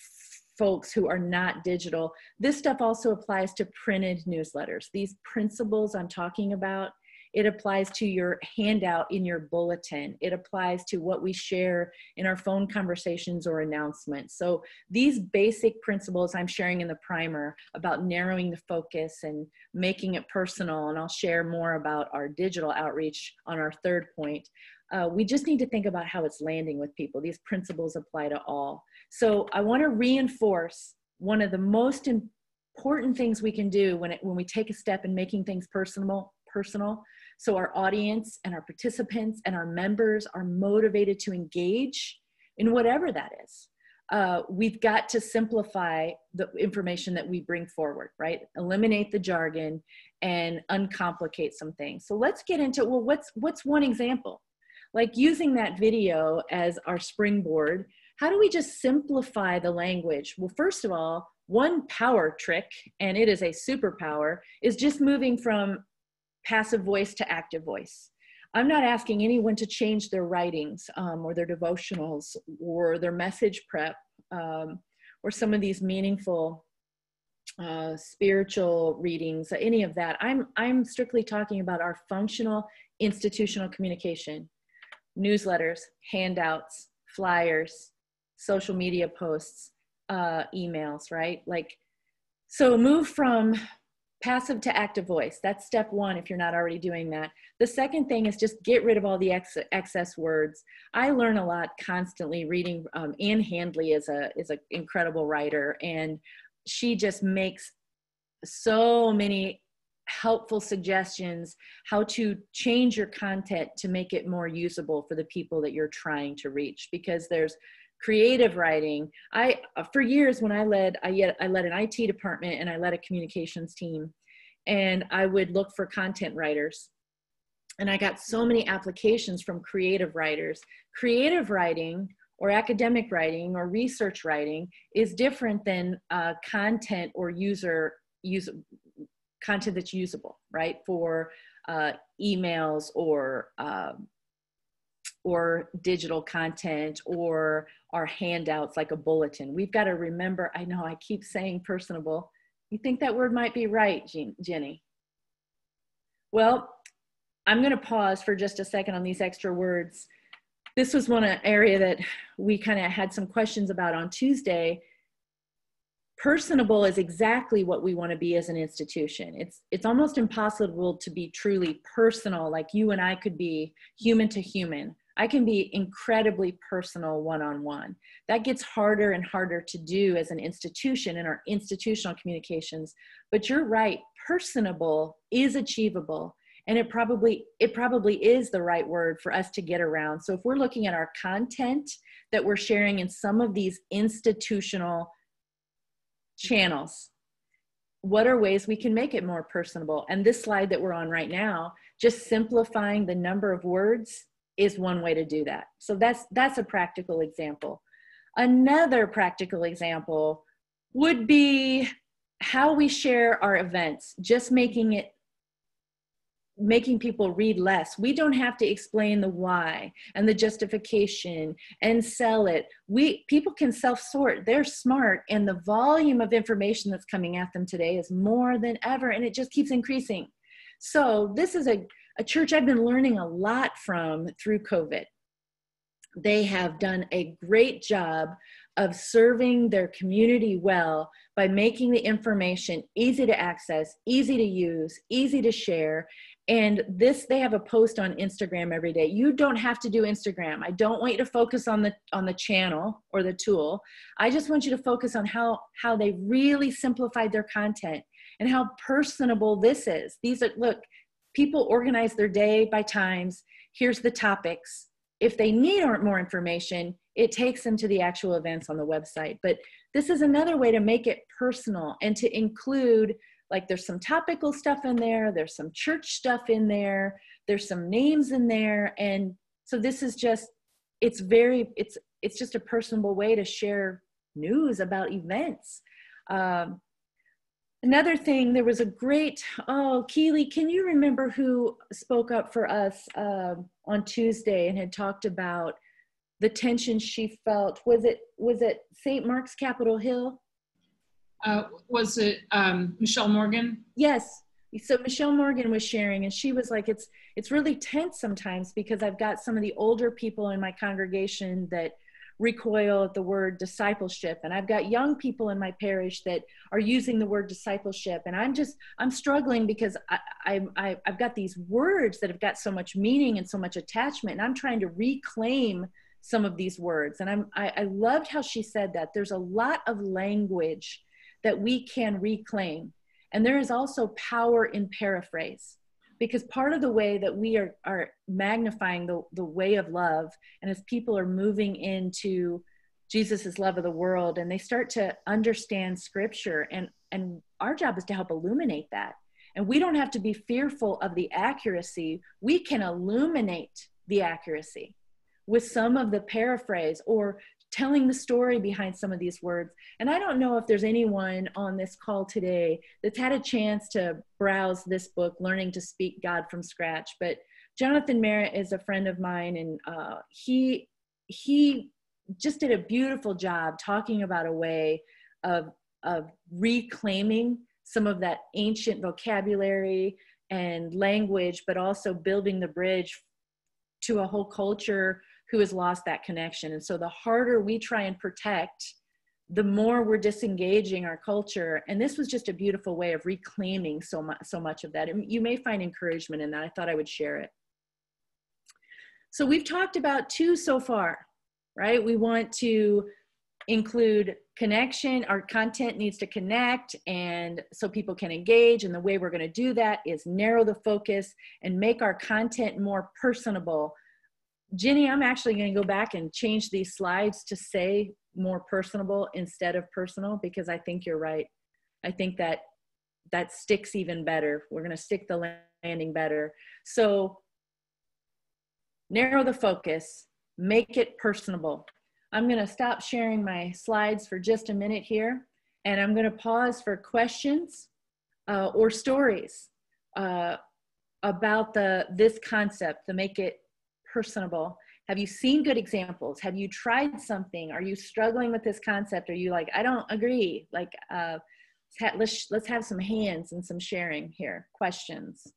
folks who are not digital? This stuff also applies to printed newsletters. These principles I'm talking about, it applies to your handout in your bulletin. It applies to what we share in our phone conversations or announcements. So these basic principles I'm sharing in the primer about narrowing the focus and making it personal, and I'll share more about our digital outreach on our third point. We just need to think about how it's landing with people. These principles apply to all. So I want to reinforce one of the most important things we can do when we take a step in making things personal. So our audience and our participants and our members are motivated to engage in whatever that is. We've got to simplify the information that we bring forward, right? Eliminate the jargon and uncomplicate some things. So let's get into, well, what's one example? Like using that video as our springboard, how do we just simplify the language? Well, first of all, one power trick, and it is a superpower, is just moving from passive voice to active voice. I'm not asking anyone to change their writings or their devotionals or their message prep or some of these meaningful spiritual readings, any of that. I'm strictly talking about our functional institutional communication, newsletters, handouts, flyers, social media posts, emails, right? Like, so move from passive to active voice. That's step one if you're not already doing that. The second thing is just get rid of all the excess words. I learn a lot constantly reading. Ann Handley is an incredible writer, and she just makes so many helpful suggestions how to change your content to make it more usable for the people that you're trying to reach, because there's creative writing. For years when I led an IT department and I led a communications team, and I would look for content writers, and I got so many applications from creative writers. Creative writing or academic writing or research writing is different than content or content that's usable, right? For emails or digital content or our handouts like a bulletin. We've got to remember, I know I keep saying personable. You think that word might be right, Jenny? Well, I'm going to pause for just a second on these extra words. This was one area that we kind of had some questions about on Tuesday. Personable is exactly what we want to be as an institution. It's almost impossible to be truly personal, like you and I could be human to human. I can be incredibly personal one-on-one. That gets harder and harder to do as an institution in our institutional communications. But you're right, personable is achievable, and it probably is the right word for us to get around. So if we're looking at our content that we're sharing in some of these institutional channels, what are ways we can make it more personable? And this slide that we're on right now, just simplifying the number of words is one way to do that. So that's a practical example. Another practical example would be how we share our events, just making people read less. We don't have to explain the why and the justification and sell it. People can self-sort. They're smart, and the volume of information that's coming at them today is more than ever, and it just keeps increasing. So this is a church I've been learning a lot from through COVID. They have done a great job of serving their community well by making the information easy to access, easy to use, easy to share. And this, they have a post on Instagram every day. You don't have to do Instagram. I don't want you to focus on the channel or the tool. I just want you to focus on how they really simplified their content and how personable this is. These are, look, people organize their day by times. Here's the topics. If they need more information, it takes them to the actual events on the website. But this is another way to make it personal and to include, like, there's some topical stuff in there, there's some church stuff in there, there's some names in there. And so this is just, it's just a personable way to share news about events. Another thing, there was a great, Keely, can you remember who spoke up for us on Tuesday and had talked about the tension she felt? Was it St. Mark's, Capitol Hill? Was it Michelle Morgan? Yes. So Michelle Morgan was sharing, and she was like, it's really tense sometimes because I've got some of the older people in my congregation that recoil at the word discipleship, and I've got young people in my parish that are using the word discipleship, and I'm struggling because I've got these words that have got so much meaning and so much attachment, and I'm trying to reclaim some of these words. And I loved how she said that there's a lot of language that we can reclaim, and there is also power in paraphrase. Because part of the way that we are magnifying the way of love, and as people are moving into Jesus's love of the world, and they start to understand scripture, and our job is to help illuminate that. And we don't have to be fearful of the accuracy. We can illuminate the accuracy with some of the paraphrase or telling the story behind some of these words. And I don't know if there's anyone on this call today that's had a chance to browse this book, Learning to Speak God from Scratch. But Jonathan Merritt is a friend of mine, and he just did a beautiful job talking about a way of reclaiming some of that ancient vocabulary and language, but also building the bridge to a whole culture who has lost that connection. And so the harder we try and protect, the more we're disengaging our culture. And this was just a beautiful way of reclaiming so much of that. And you may find encouragement in that. I thought I would share it. So we've talked about 2 so far, right? We want to include connection. Our content needs to connect, and so people can engage. And the way we're going to do that is narrow the focus and make our content more personable. Ginny, I'm actually going to go back and change these slides to say more personable instead of personal, because I think you're right. I think that sticks even better. We're going to stick the landing better. So narrow the focus, make it personable. I'm going to stop sharing my slides for just a minute here, and I'm going to pause for questions or stories about this concept, to make it personable. Have you seen good examples? Have you tried something? Are you struggling with this concept? Are you like, I don't agree? Like, let's have some hands and some sharing here. Questions.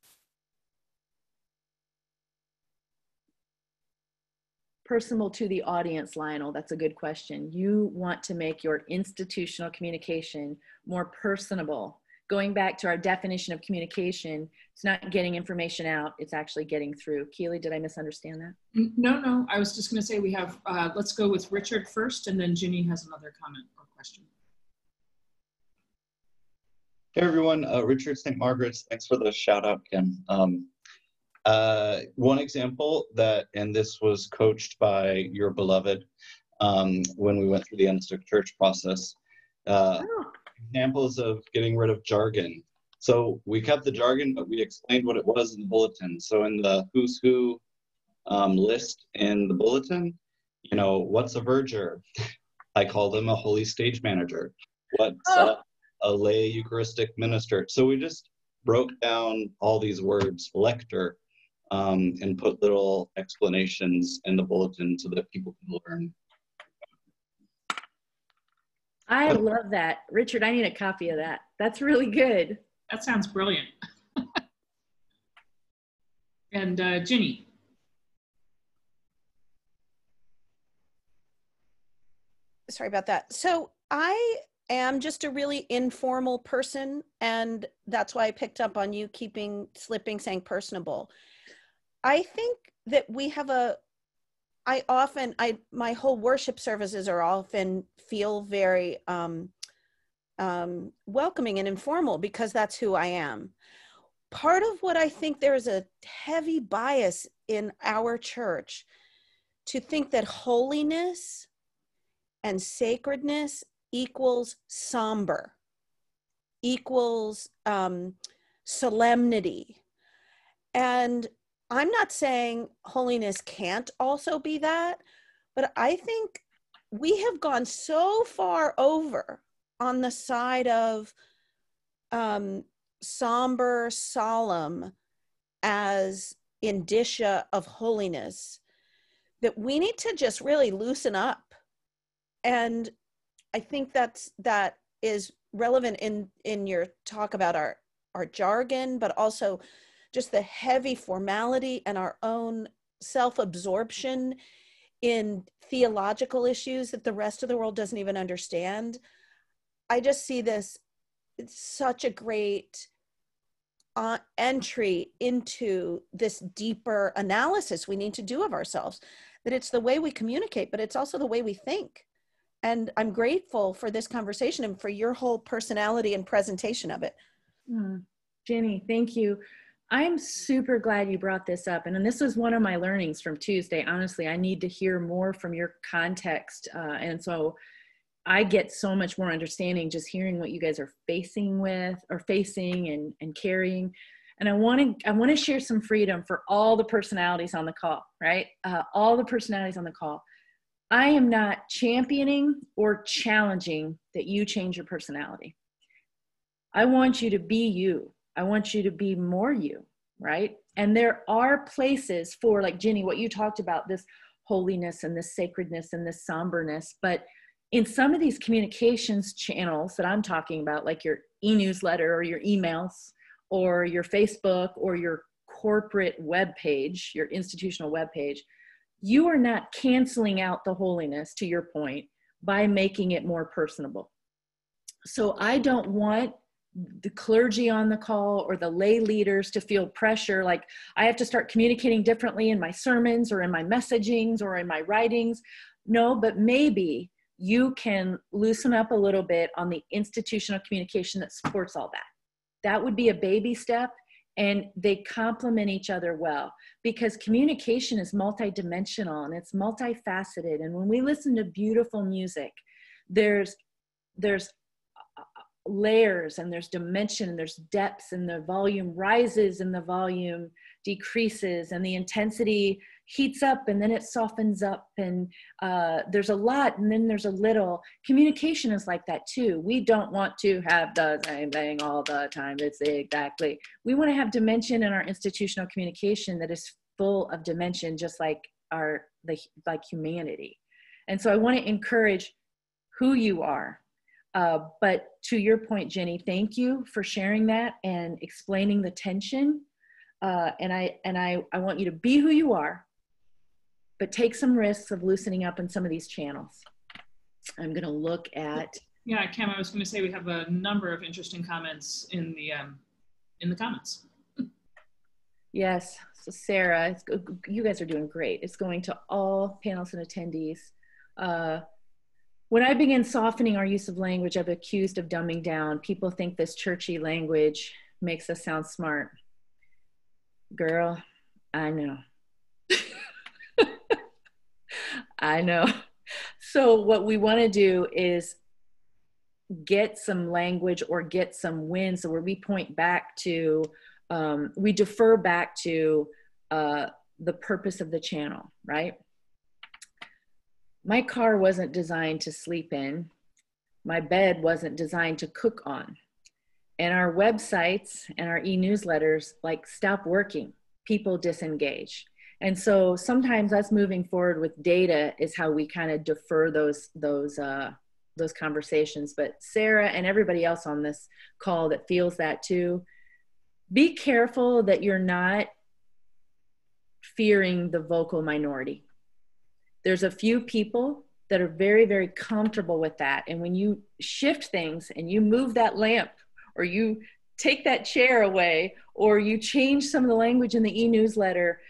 Personal to the audience, Lionel, that's a good question. You want to make your institutional communication more personable. Going back to our definition of communication, it's not getting information out, it's actually getting through. Keely, did I misunderstand that? No, I was just going to say we have, let's go with Richard first, and then Ginny has another comment or question. Hey everyone, Richard St. Margaret's, thanks for the shout out, Ken. One example and this was coached by your beloved when we went through the Untitled Church process, examples of getting rid of jargon. So we kept the jargon, but we explained what it was in the bulletin. So in the who's who list in the bulletin, what's a verger? I call them a holy stage manager. What's a lay Eucharistic minister? So we just broke down all these words, lector, and put little explanations in the bulletin so that people can learn. I love that. Richard, I need a copy of that. That's really good. That sounds brilliant. And Ginny. sorry about that. So I am just a really informal person, and that's why I picked up on you slipping, saying personable. I think that we have my whole worship services are often feel very welcoming and informal because that's who I am. Part of what I think there is a heavy bias in our church to think that holiness and sacredness equals somber, equals solemnity. And I'm not saying holiness can't also be that, but I think we have gone so far over on the side of somber, solemn as indicia of holiness that we need to just really loosen up. And I think that is relevant in your talk about our jargon, but also just the heavy formality and our own self-absorption in theological issues that the rest of the world doesn't even understand. I just see this, it's such a great entry into this deeper analysis we need to do of ourselves, that it's the way we communicate, but it's also the way we think. And I'm grateful for this conversation and for your whole personality and presentation of it. Jenny, thank you. I'm super glad you brought this up. And this was one of my learnings from Tuesday. Honestly, I need to hear more from your context. And so I get so much more understanding just hearing what you guys are facing and carrying. And I want to share some freedom for all the personalities on the call, right? All the personalities on the call. I am not championing or challenging that you change your personality. I want you to be you. I want you to be more you, right? And there are places for, like Jenny, what you talked about, this holiness and this sacredness and this somberness. But in some of these communications channels that I'm talking about, like your e-newsletter or your emails or your Facebook or your corporate web page, your institutional web page, you are not canceling out the holiness, to your point, by making it more personable. So I don't want the clergy on the call or the lay leaders to feel pressure like I have to start communicating differently in my sermons or in my messagings or in my writings. No, but maybe you can loosen up a little bit on the institutional communication that supports all that. That would be a baby step, and they complement each other well, because communication is multidimensional and it's multifaceted. And when we listen to beautiful music, there's layers and there's dimension and there's depths, and the volume rises and the volume decreases, and the intensity heats up and then it softens up, and there's a lot and then there's a little. Communication is like that too. We don't want to have the same thing all the time. We want to have dimension in our institutional communication that is full of dimension, just like like humanity. And so I want to encourage who you are. But to your point, Jenny, thank you for sharing that and explaining the tension. And I want you to be who you are, but take some risks of loosening up in some of these channels. I'm going to look at. Yeah, Kem, I was going to say we have a number of interesting comments in the comments. Yes, so Sarah, you guys are doing great. It's going to all panelists and attendees. When I begin softening our use of language, I'm accused of dumbing down. People think this churchy language makes us sound smart. Girl, I know. I know. So what we want to do is get some language or get some wins, so where we point back to, we defer back to the purpose of the channel, right? My car wasn't designed to sleep in. My bed wasn't designed to cook on. And our websites and our e-newsletters stop working. People disengage. And so sometimes us moving forward with data is how we kind of defer those conversations. But Sarah and everybody else on this call that feels that too, be careful that you're not fearing the vocal minority. There's a few people that are very, very comfortable with that. And when you shift things and you move that lamp, or you take that chair away, or you change some of the language in the e-newsletter,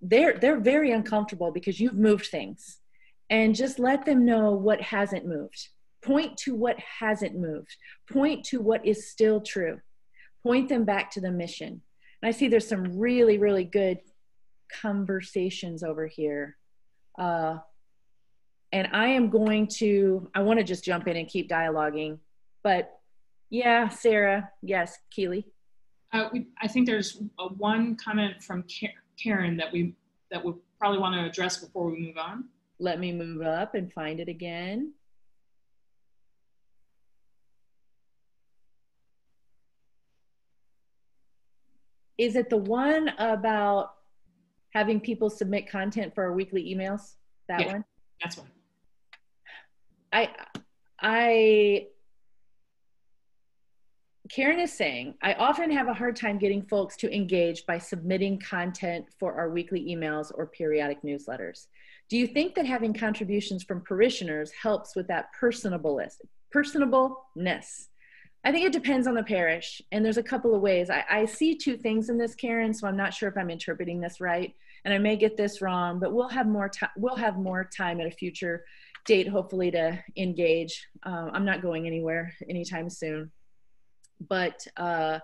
they're very uncomfortable because you've moved things. And just let them know what hasn't moved. Point to what hasn't moved. Point to what is still true. Point them back to the mission. And I see there's some really, really good conversations over here. And I want to just jump in and keep dialoguing, but yeah, Sarah, yes, Keely. I think there's one comment from Karen that we probably want to address before we move on. Let me move up and find it again. Is it the one about having people submit content for our weekly emails? That one? That's one. Karen is saying, I often have a hard time getting folks to engage by submitting content for our weekly emails or periodic newsletters. Do you think that having contributions from parishioners helps with that personableness? I think it depends on the parish, and there's a couple of ways. I see two things in this, Karen, so I'm not sure if I'm interpreting this right, and I may get this wrong, but we'll have more time at a future date, hopefully, to engage. I'm not going anywhere anytime soon. But the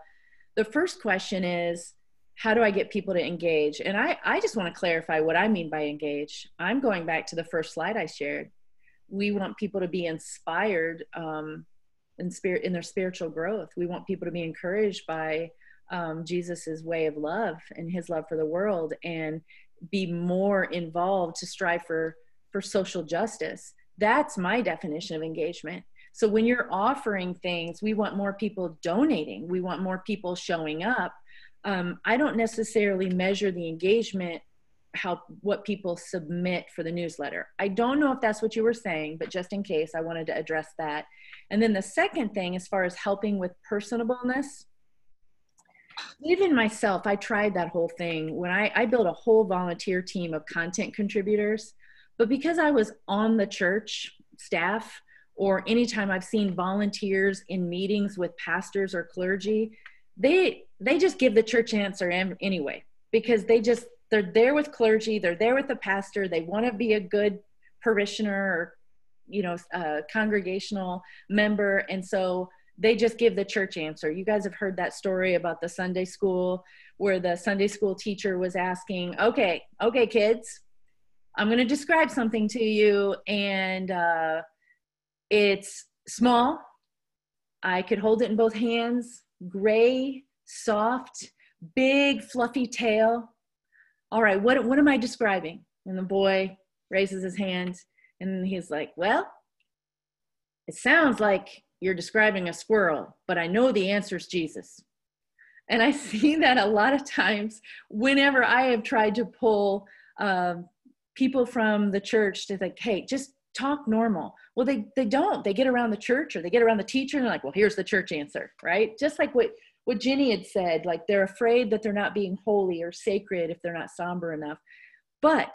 first question is, how do I get people to engage? And I just want to clarify what I mean by engage. I'm going back to the first slide I shared. We want people to be inspired in their spiritual growth. We want people to be encouraged by Jesus's way of love and his love for the world, and be more involved to strive for social justice. That's my definition of engagement. So when you're offering things, we want more people donating. We want more people showing up. I don't necessarily measure the engagement, what people submit for the newsletter. I don't know if that's what you were saying, but just in case, I wanted to address that. And then the second thing, as far as helping with personableness, even myself, I tried that whole thing when I built a whole volunteer team of content contributors. But because I was on the church staff, or anytime I've seen volunteers in meetings with pastors or clergy, they just give the church answer anyway, because they're there with clergy, they're there with the pastor, they want to be a good parishioner or congregational member, and so they just give the church answer. You guys have heard that story about the Sunday school, where the Sunday school teacher was asking, okay kids, I'm going to describe something to you, and it's small, I could hold it in both hands, gray, soft, big, fluffy tail. All right, what am I describing? And the boy raises his hand, and he's like, well, it sounds like you're describing a squirrel, but I know the answer is Jesus. And I see that a lot of times whenever I have tried to pull people from the church to think, hey, just talk normal. Well, they don't. They get around the church, or they get around the teacher, and they're like, well, here's the church answer, right? Just like what Ginny had said, like they're afraid that they're not being holy or sacred if they're not somber enough. But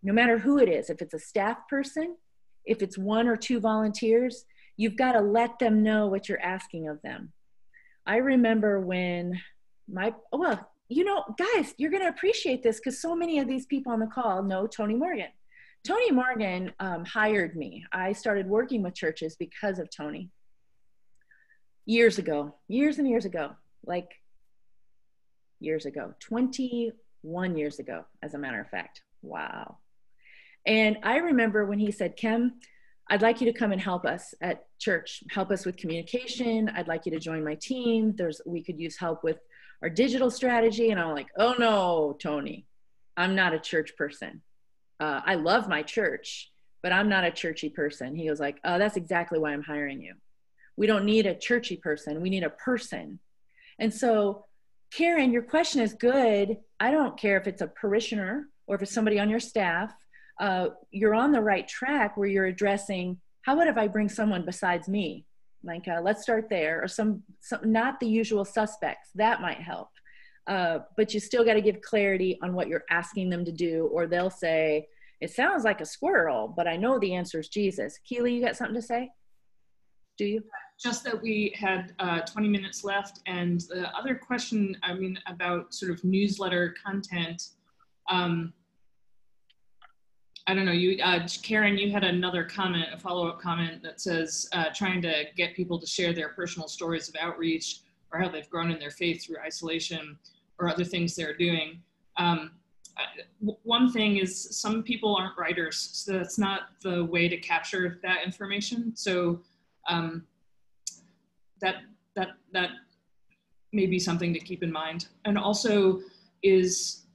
no matter who it is, if it's a staff person, if it's one or two volunteers, you've got to let them know what you're asking of them. I remember when guys, you're going to appreciate this because so many of these people on the call know Tony Morgan. Tony Morgan hired me. I started working with churches because of Tony. Years and years ago, 21 years ago, as a matter of fact. Wow. And I remember when he said, Kem, I'd like you to come and help us at church, help us with communication. I'd like you to join my team. We could use help with our digital strategy. And I'm like, oh no, Tony, I'm not a church person. I love my church, but I'm not a churchy person. He was like, oh, that's exactly why I'm hiring you. We don't need a churchy person. We need a person. And so, Karen, your question is good. I don't care if it's a parishioner or if it's somebody on your staff. You're on the right track where you're addressing, how about if I bring someone besides me? Like, let's start there, or some not the usual suspects. That might help. But you still got to give clarity on what you're asking them to do, or they'll say, It sounds like a squirrel, but I know the answer is Jesus. Keely, you got something to say? Do you? Just that we had 20 minutes left, and the other question, I mean, about sort of newsletter content, I don't know, you, Karen, you had another comment, a follow-up comment that says trying to get people to share their personal stories of outreach or how they've grown in their faith through isolation or other things they're doing. One thing is some people aren't writers, so that's not the way to capture that information. So that may be something to keep in mind. And also, is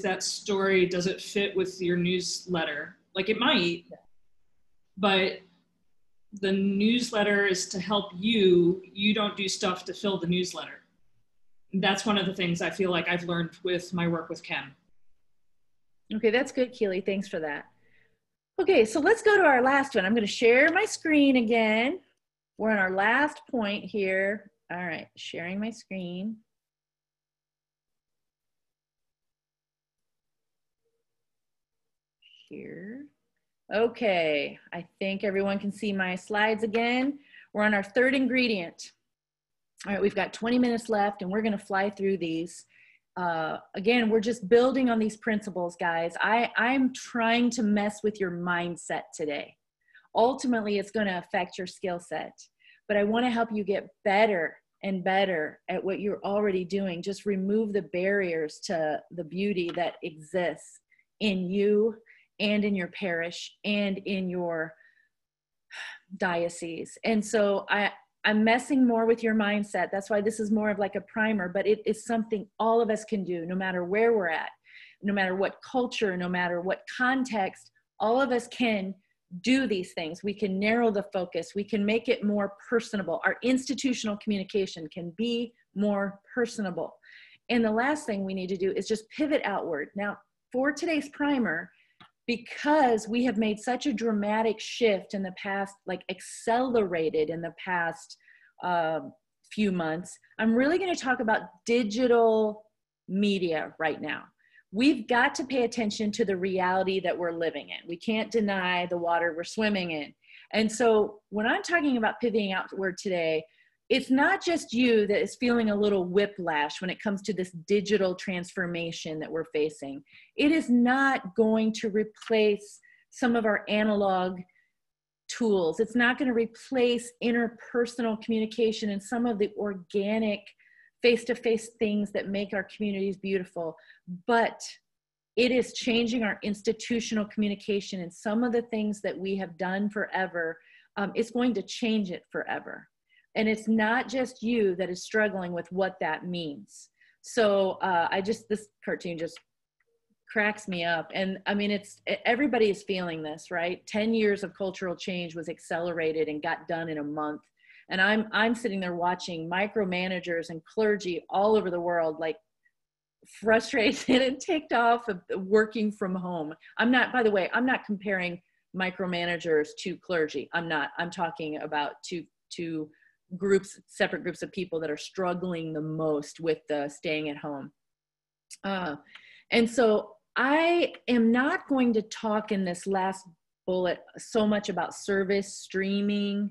that story, does it fit with your newsletter? Like it might, but the newsletter is to help you. You don't do stuff to fill the newsletter. And that's one of the things I feel like I've learned with my work with Kem. Okay, that's good, Keely. Thanks for that. Okay, so let's go to our last one. I'm going to share my screen again. We're on our last point here. All right, sharing my screen. Here. Okay, I think everyone can see my slides again. We're on our third ingredient. All right, we've got 20 minutes left and we're going to fly through these. Again, we're just building on these principles, guys. I'm trying to mess with your mindset today. Ultimately, it's going to affect your skill set, but I want to help you get better and better at what you're already doing. Just remove the barriers to the beauty that exists in you and in your parish and in your diocese. And so I'm messing more with your mindset. That's why this is more of like a primer, but it is something all of us can do, no matter where we're at, no matter what culture, no matter what context, all of us can do these things. We can narrow the focus. We can make it more personable. Our institutional communication can be more personable. And the last thing we need to do is just pivot outward. Now, for today's primer, because we have made such a dramatic shift in the past, like accelerated in the past few months, I'm really going to talk about digital media right now. We've got to pay attention to the reality that we're living in. We can't deny the water we're swimming in. And so when I'm talking about pivoting outward today, it's not just you that is feeling a little whiplash when it comes to this digital transformation that we're facing. It is not going to replace some of our analog tools. It's not going to replace interpersonal communication and some of the organic face-to-face things that make our communities beautiful. But it is changing our institutional communication, and some of the things that we have done forever, it's going to change it forever. And it's not just you that is struggling with what that means. So this cartoon just cracks me up. And I mean, everybody is feeling this, right? 10 years of cultural change was accelerated and got done in a month. And I'm sitting there watching micromanagers and clergy all over the world, like frustrated and ticked off of working from home. By the way, I'm not comparing micromanagers to clergy. I'm talking about two separate groups of people that are struggling the most with the staying at home. And so I am not going to talk in this last bullet so much about service streaming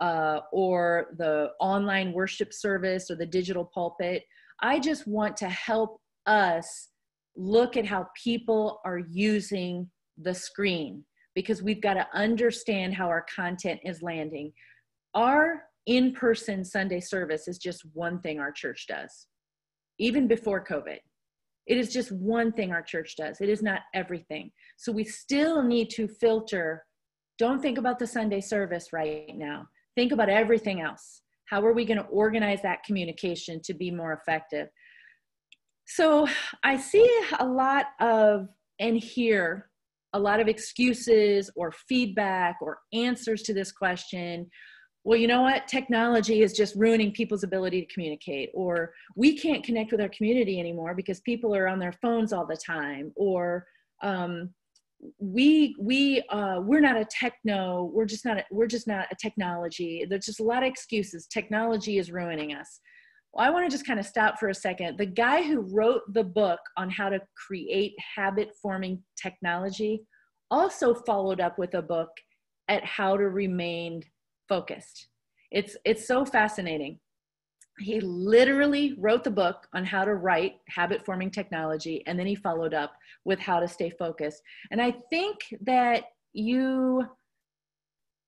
or the online worship service or the digital pulpit. I just want to help us look at how people are using the screen, because we've got to understand how our content is landing. Our in-person Sunday service is just one thing our church does, even before COVID. It is just one thing our church does. It is not everything. So we still need to filter. Don't think about the Sunday service right now. Think about everything else. How are we going to organize that communication to be more effective? So I see a lot of, and hear a lot of excuses or feedback or answers to this question. Well, you know what? Technology is just ruining people's ability to communicate, or we can't connect with our community anymore because people are on their phones all the time, or we're not a techno, we're just not a technology. There's just a lot of excuses. Technology is ruining us. Well, I want to just kind of stop for a second. The guy who wrote the book on how to create habit-forming technology also followed up with a book at how to remain focused. It's so fascinating. He literally wrote the book on how to write habit forming technology, and then he followed up with how to stay focused. And I think that you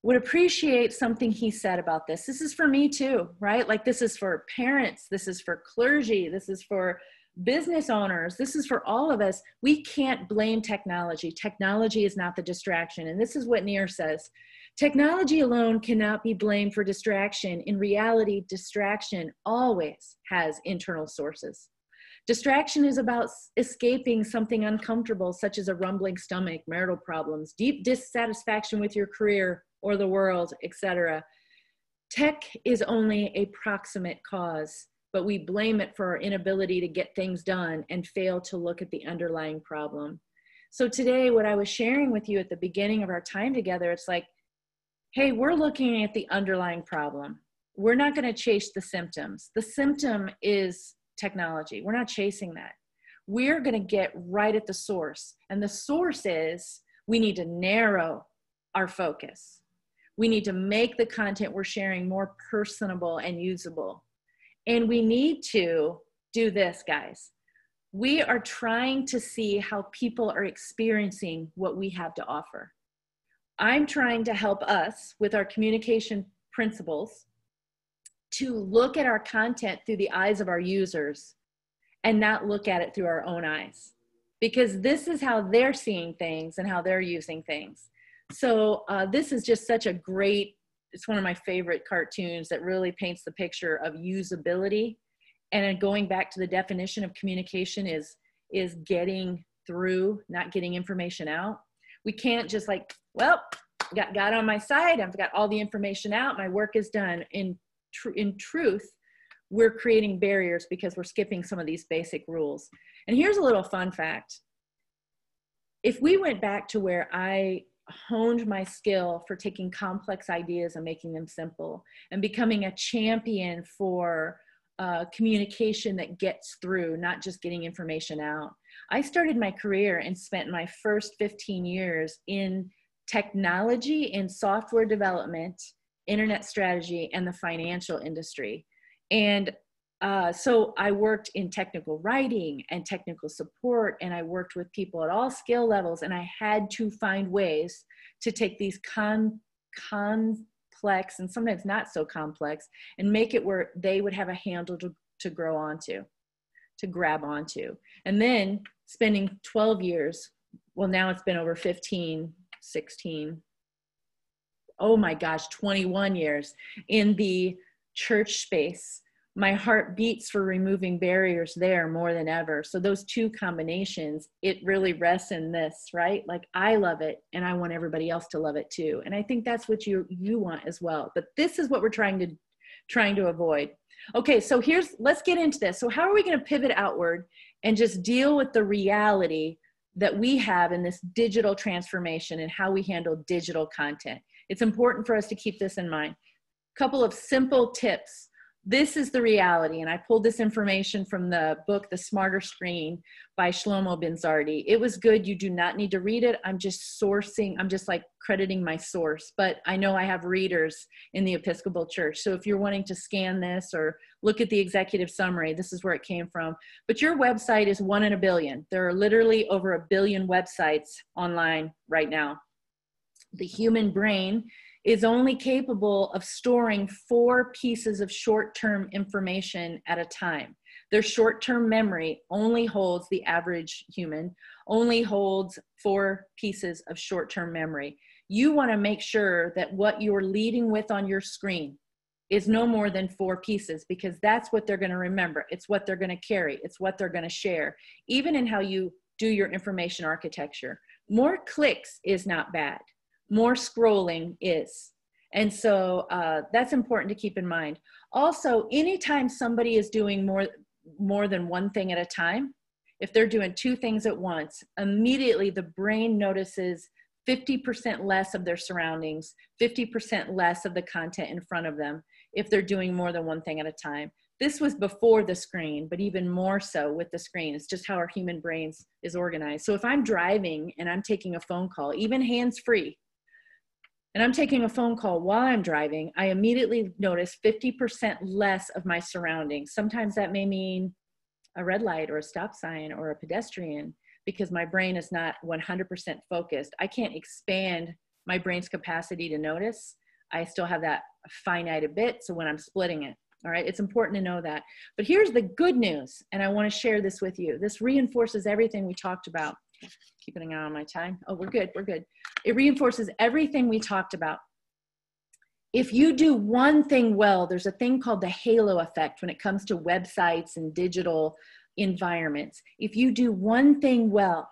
would appreciate something he said about this. This is for me too, right? Like, this is for parents, this is for clergy, this is for business owners, this is for all of us. We can't blame technology. Technology is not the distraction. And this is what Neer says. Technology alone cannot be blamed for distraction. In reality, distraction always has internal sources. Distraction is about escaping something uncomfortable, such as a rumbling stomach, marital problems, deep dissatisfaction with your career or the world, etc. Tech is only a proximate cause, but we blame it for our inability to get things done and fail to look at the underlying problem. So today, what I was sharing with you at the beginning of our time together, it's like, hey, we're looking at the underlying problem. We're not going to chase the symptoms. The symptom is technology. We're not chasing that. We're going to get right at the source. And the source is we need to narrow our focus. We need to make the content we're sharing more personable and usable. And we need to do this, guys. We are trying to see how people are experiencing what we have to offer. I'm trying to help us with our communication principles to look at our content through the eyes of our users and not look at it through our own eyes, because this is how they're seeing things and how they're using things. So this is just such a great, it's one of my favorite cartoons that really paints the picture of usability. And then going back to the definition of communication is getting through, not getting information out. We can't just like, well, got on my side, I've got all the information out, my work is done. In truth, we're creating barriers because we're skipping some of these basic rules. And here's a little fun fact. If we went back to where I honed my skill for taking complex ideas and making them simple and becoming a champion for communication that gets through, not just getting information out. I started my career and spent my first 15 years in technology and software development, internet strategy, and the financial industry. And so I worked in technical writing and technical support, and I worked with people at all skill levels, and I had to find ways to take these complex and sometimes not so complex and make it where they would have a handle to grow onto, to grab onto. And then spending 12 years, well, now it's been over 15, 16, oh my gosh, 21 years in the church space. My heart beats for removing barriers there more than ever. So those two combinations, it really rests in this, right? Like, I love it and I want everybody else to love it too. And I think that's what you want as well. But this is what we're trying to avoid. Okay, so let's get into this. So how are we going to pivot outward and just deal with the reality that we have in this digital transformation and how we handle digital content? It's important for us to keep this in mind. A couple of simple tips. This is the reality, and I pulled this information from the book, The Smarter Screen by Shlomo Ben-Zardi. It was good. You do not need to read it. I'm just like crediting my source, but I know I have readers in the Episcopal Church. So if you're wanting to scan this or look at the executive summary, this is where it came from. But your website is 1 in a billion. There are literally over 1 billion websites online right now. The human brain is only capable of storing 4 pieces of short-term information at a time. Their short-term memory only holds, the average human, only holds 4 pieces of short-term memory. You want to make sure that what you're leading with on your screen is no more than 4 pieces, because that's what they're going to remember. It's what they're going to carry. It's what they're going to share, even in how you do your information architecture. More clicks is not bad. More scrolling is. And so that's important to keep in mind. Also, anytime somebody is doing more than one thing at a time, if they're doing 2 things at once, immediately the brain notices 50% less of their surroundings, 50% less of the content in front of them if they're doing more than one thing at a time. This was before the screen, but even more so with the screen. It's just how our human brains is organized. So if I'm driving and I'm taking a phone call, even hands-free, and I'm taking a phone call while I'm driving, I immediately notice 50% less of my surroundings. Sometimes that may mean a red light or a stop sign or a pedestrian, because my brain is not 100% focused. I can't expand my brain's capacity to notice. I still have that finite a bit, so when I'm splitting it, all right, it's important to know that. But here's the good news, and I want to share this with you. This reinforces everything we talked about. Keeping an eye on my time. Oh, we're good, we're good. It reinforces everything we talked about. If you do one thing well, there's a thing called the halo effect when it comes to websites and digital environments. If you do one thing well,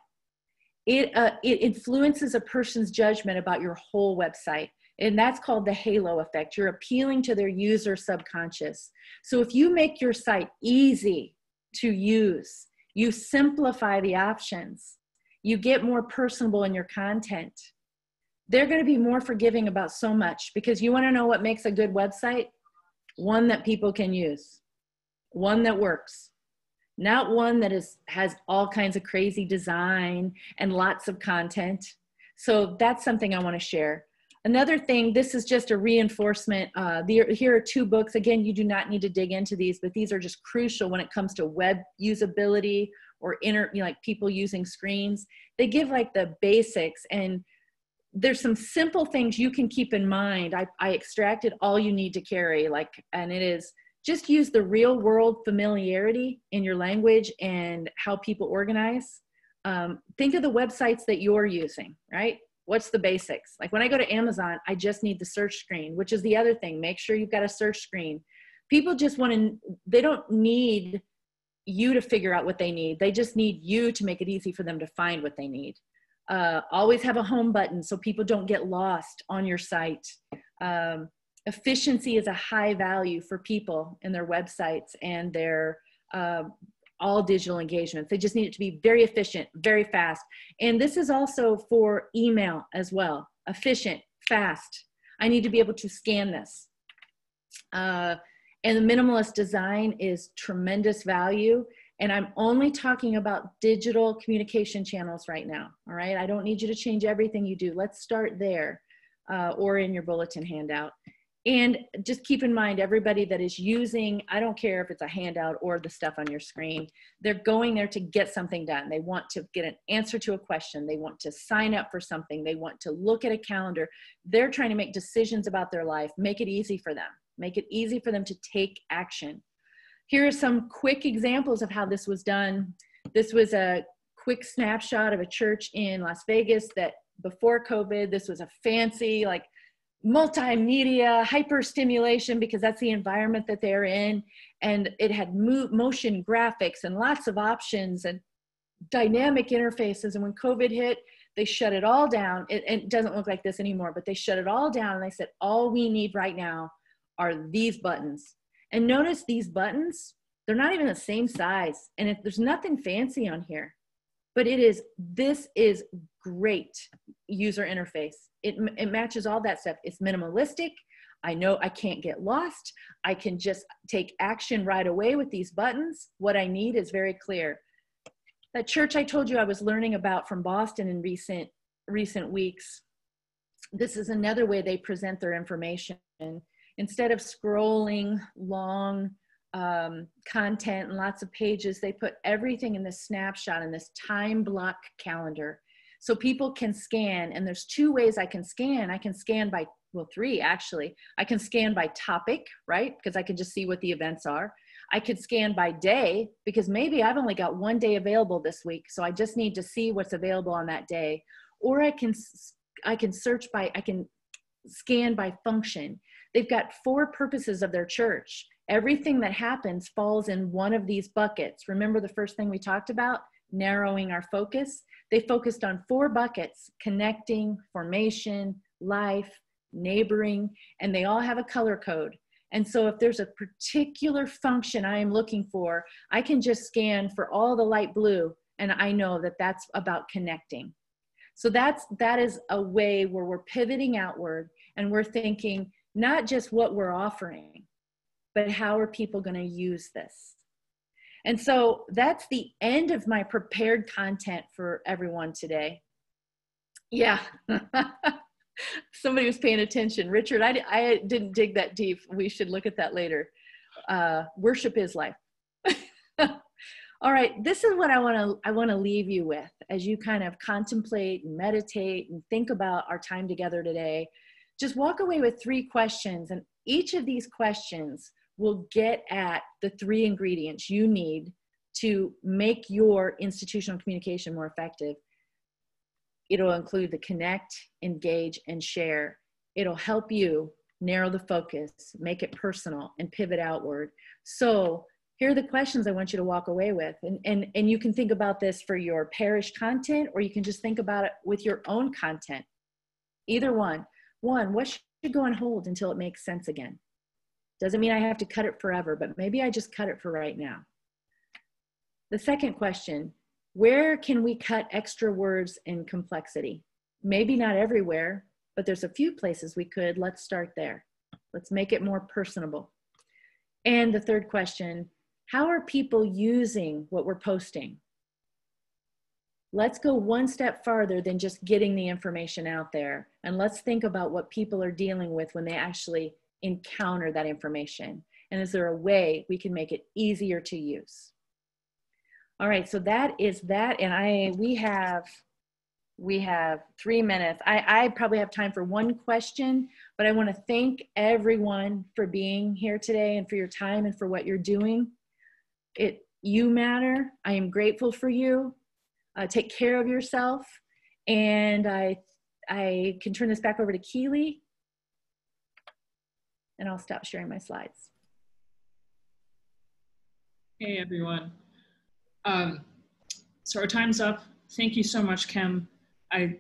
it influences a person's judgment about your whole website. And that's called the halo effect. You're appealing to their user subconscious. So if you make your site easy to use, you simplify the options, you get more personable in your content, they're going to be more forgiving about so much, because you want to know what makes a good website? One that people can use, one that works, not one that has all kinds of crazy design and lots of content. So that's something I want to share. Another thing, this is just a reinforcement. Here are 2 books. Again, you do not need to dig into these, but these are just crucial when it comes to web usability or like people using screens. They give like the basics, and there's some simple things you can keep in mind. I extracted all you need to carry, and it is just use the real world familiarity in your language and how people organize. Think of the websites that you're using, right? What's the basics? Like when I go to Amazon, I just need the search screen, which is the other thing. Make sure you've got a search screen. People just they don't need you to figure out what they need. They just need you to make it easy for them to find what they need. Always have a home button so people don't get lost on your site. Efficiency is a high value for people in their websites and their all digital engagements. They just need it to be very efficient, very fast. And this is also for email as well. Efficient, fast. I need to be able to scan this. And the minimalist design is tremendous value. And I'm only talking about digital communication channels right now, all right? I don't need you to change everything you do. Let's start there, or in your bulletin handout. And just keep in mind, everybody that is using, I don't care if it's a handout or the stuff on your screen, they're going there to get something done. They want to get an answer to a question. They want to sign up for something. They want to look at a calendar. They're trying to make decisions about their life. Make it easy for them. Make it easy for them to take action. Here are some quick examples of how this was done. This was a quick snapshot of a church in Las Vegas that before COVID, this was a fancy, like, multimedia hyper stimulation, because that's the environment that they're in, and it had motion graphics and lots of options and dynamic interfaces. And when COVID hit, they shut it all down. It doesn't look like this anymore, but they shut it all down, and they said, all we need right now are these buttons. And notice these buttons, they're not even the same size, and there's nothing fancy on here, but this is great user interface. It matches all that stuff. It's minimalistic. I know I can't get lost. I can just take action right away with these buttons. What I need is very clear. That church I told you I was learning about from Boston in recent weeks, this is another way they present their information. Instead of scrolling long content and lots of pages, they put everything in this snapshot, in this time block calendar. So people can scan, and there's 2 ways I can scan. I can scan by, well, 3 actually. I can scan by topic, right? Because I can just see what the events are. I could scan by day, because maybe I've only got 1 day available this week, so I just need to see what's available on that day. Or I can scan by function. They've got 4 purposes of their church. Everything that happens falls in one of these buckets. Remember the first thing we talked about? Narrowing our focus. They focused on 4 buckets: connecting, formation, life, neighboring, and they all have a color code. And so if there's a particular function I am looking for, I can just scan for all the light blue, and I know that that's about connecting. So that is a way where we're pivoting outward, and we're thinking not just what we're offering, but how are people going to use this? And so that's the end of my prepared content for everyone today. Yeah. Somebody was paying attention. Richard, I didn't dig that deep. We should look at that later. Worship is life. All right, this is what I want to leave you with as you kind of contemplate and meditate and think about our time together today. Just walk away with 3 questions, and each of these questions will get at the 3 ingredients you need to make your institutional communication more effective. It'll include the connect, engage, and share. It'll help you narrow the focus, make it personal, and pivot outward. So here are the questions I want you to walk away with. And you can think about this for your parish content, or you can just think about it with your own content. Either one. One, what should go on hold until it makes sense again? Doesn't mean I have to cut it forever, but maybe I just cut it for right now. The second question, where can we cut extra words and complexity? Maybe not everywhere, but there's a few places we could. Let's start there. Let's make it more personable. And the third question, how are people using what we're posting? Let's go one step farther than just getting the information out there. And let's think about what people are dealing with when they actually encounter that information. And is there a way we can make it easier to use? All right, so that is that. And we have 3 minutes. I probably have time for one question, but I want to thank everyone for being here today and for your time and for what you're doing. You matter. I am grateful for you. Take care of yourself. And I can turn this back over to Keely, and I'll stop sharing my slides. Hey, everyone. So our time's up. Thank you so much, Kem. I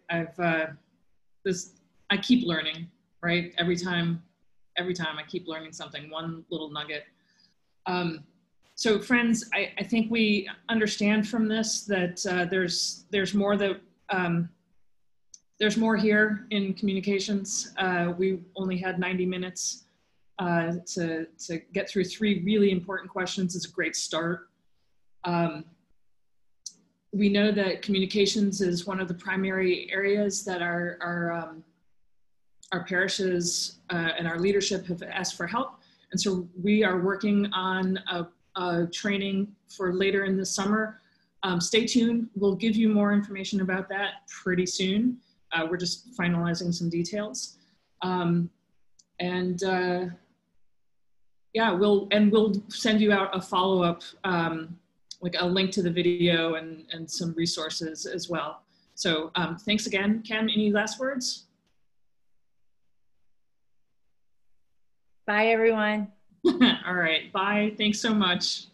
keep learning, right? Every time I keep learning something, one little nugget. So friends, I think we understand from this that there's more here in communications. We only had 90 minutes to get through 3 really important questions. Is a great start. We know that communications is one of the primary areas that our parishes and our leadership have asked for help. And so we are working on a training for later in the summer. Stay tuned. We'll give you more information about that pretty soon. We're just finalizing some details. Yeah, we'll send you out a follow-up, like a link to the video and some resources as well. So thanks again. Kem, any last words? Bye, everyone. All right, bye. Thanks so much.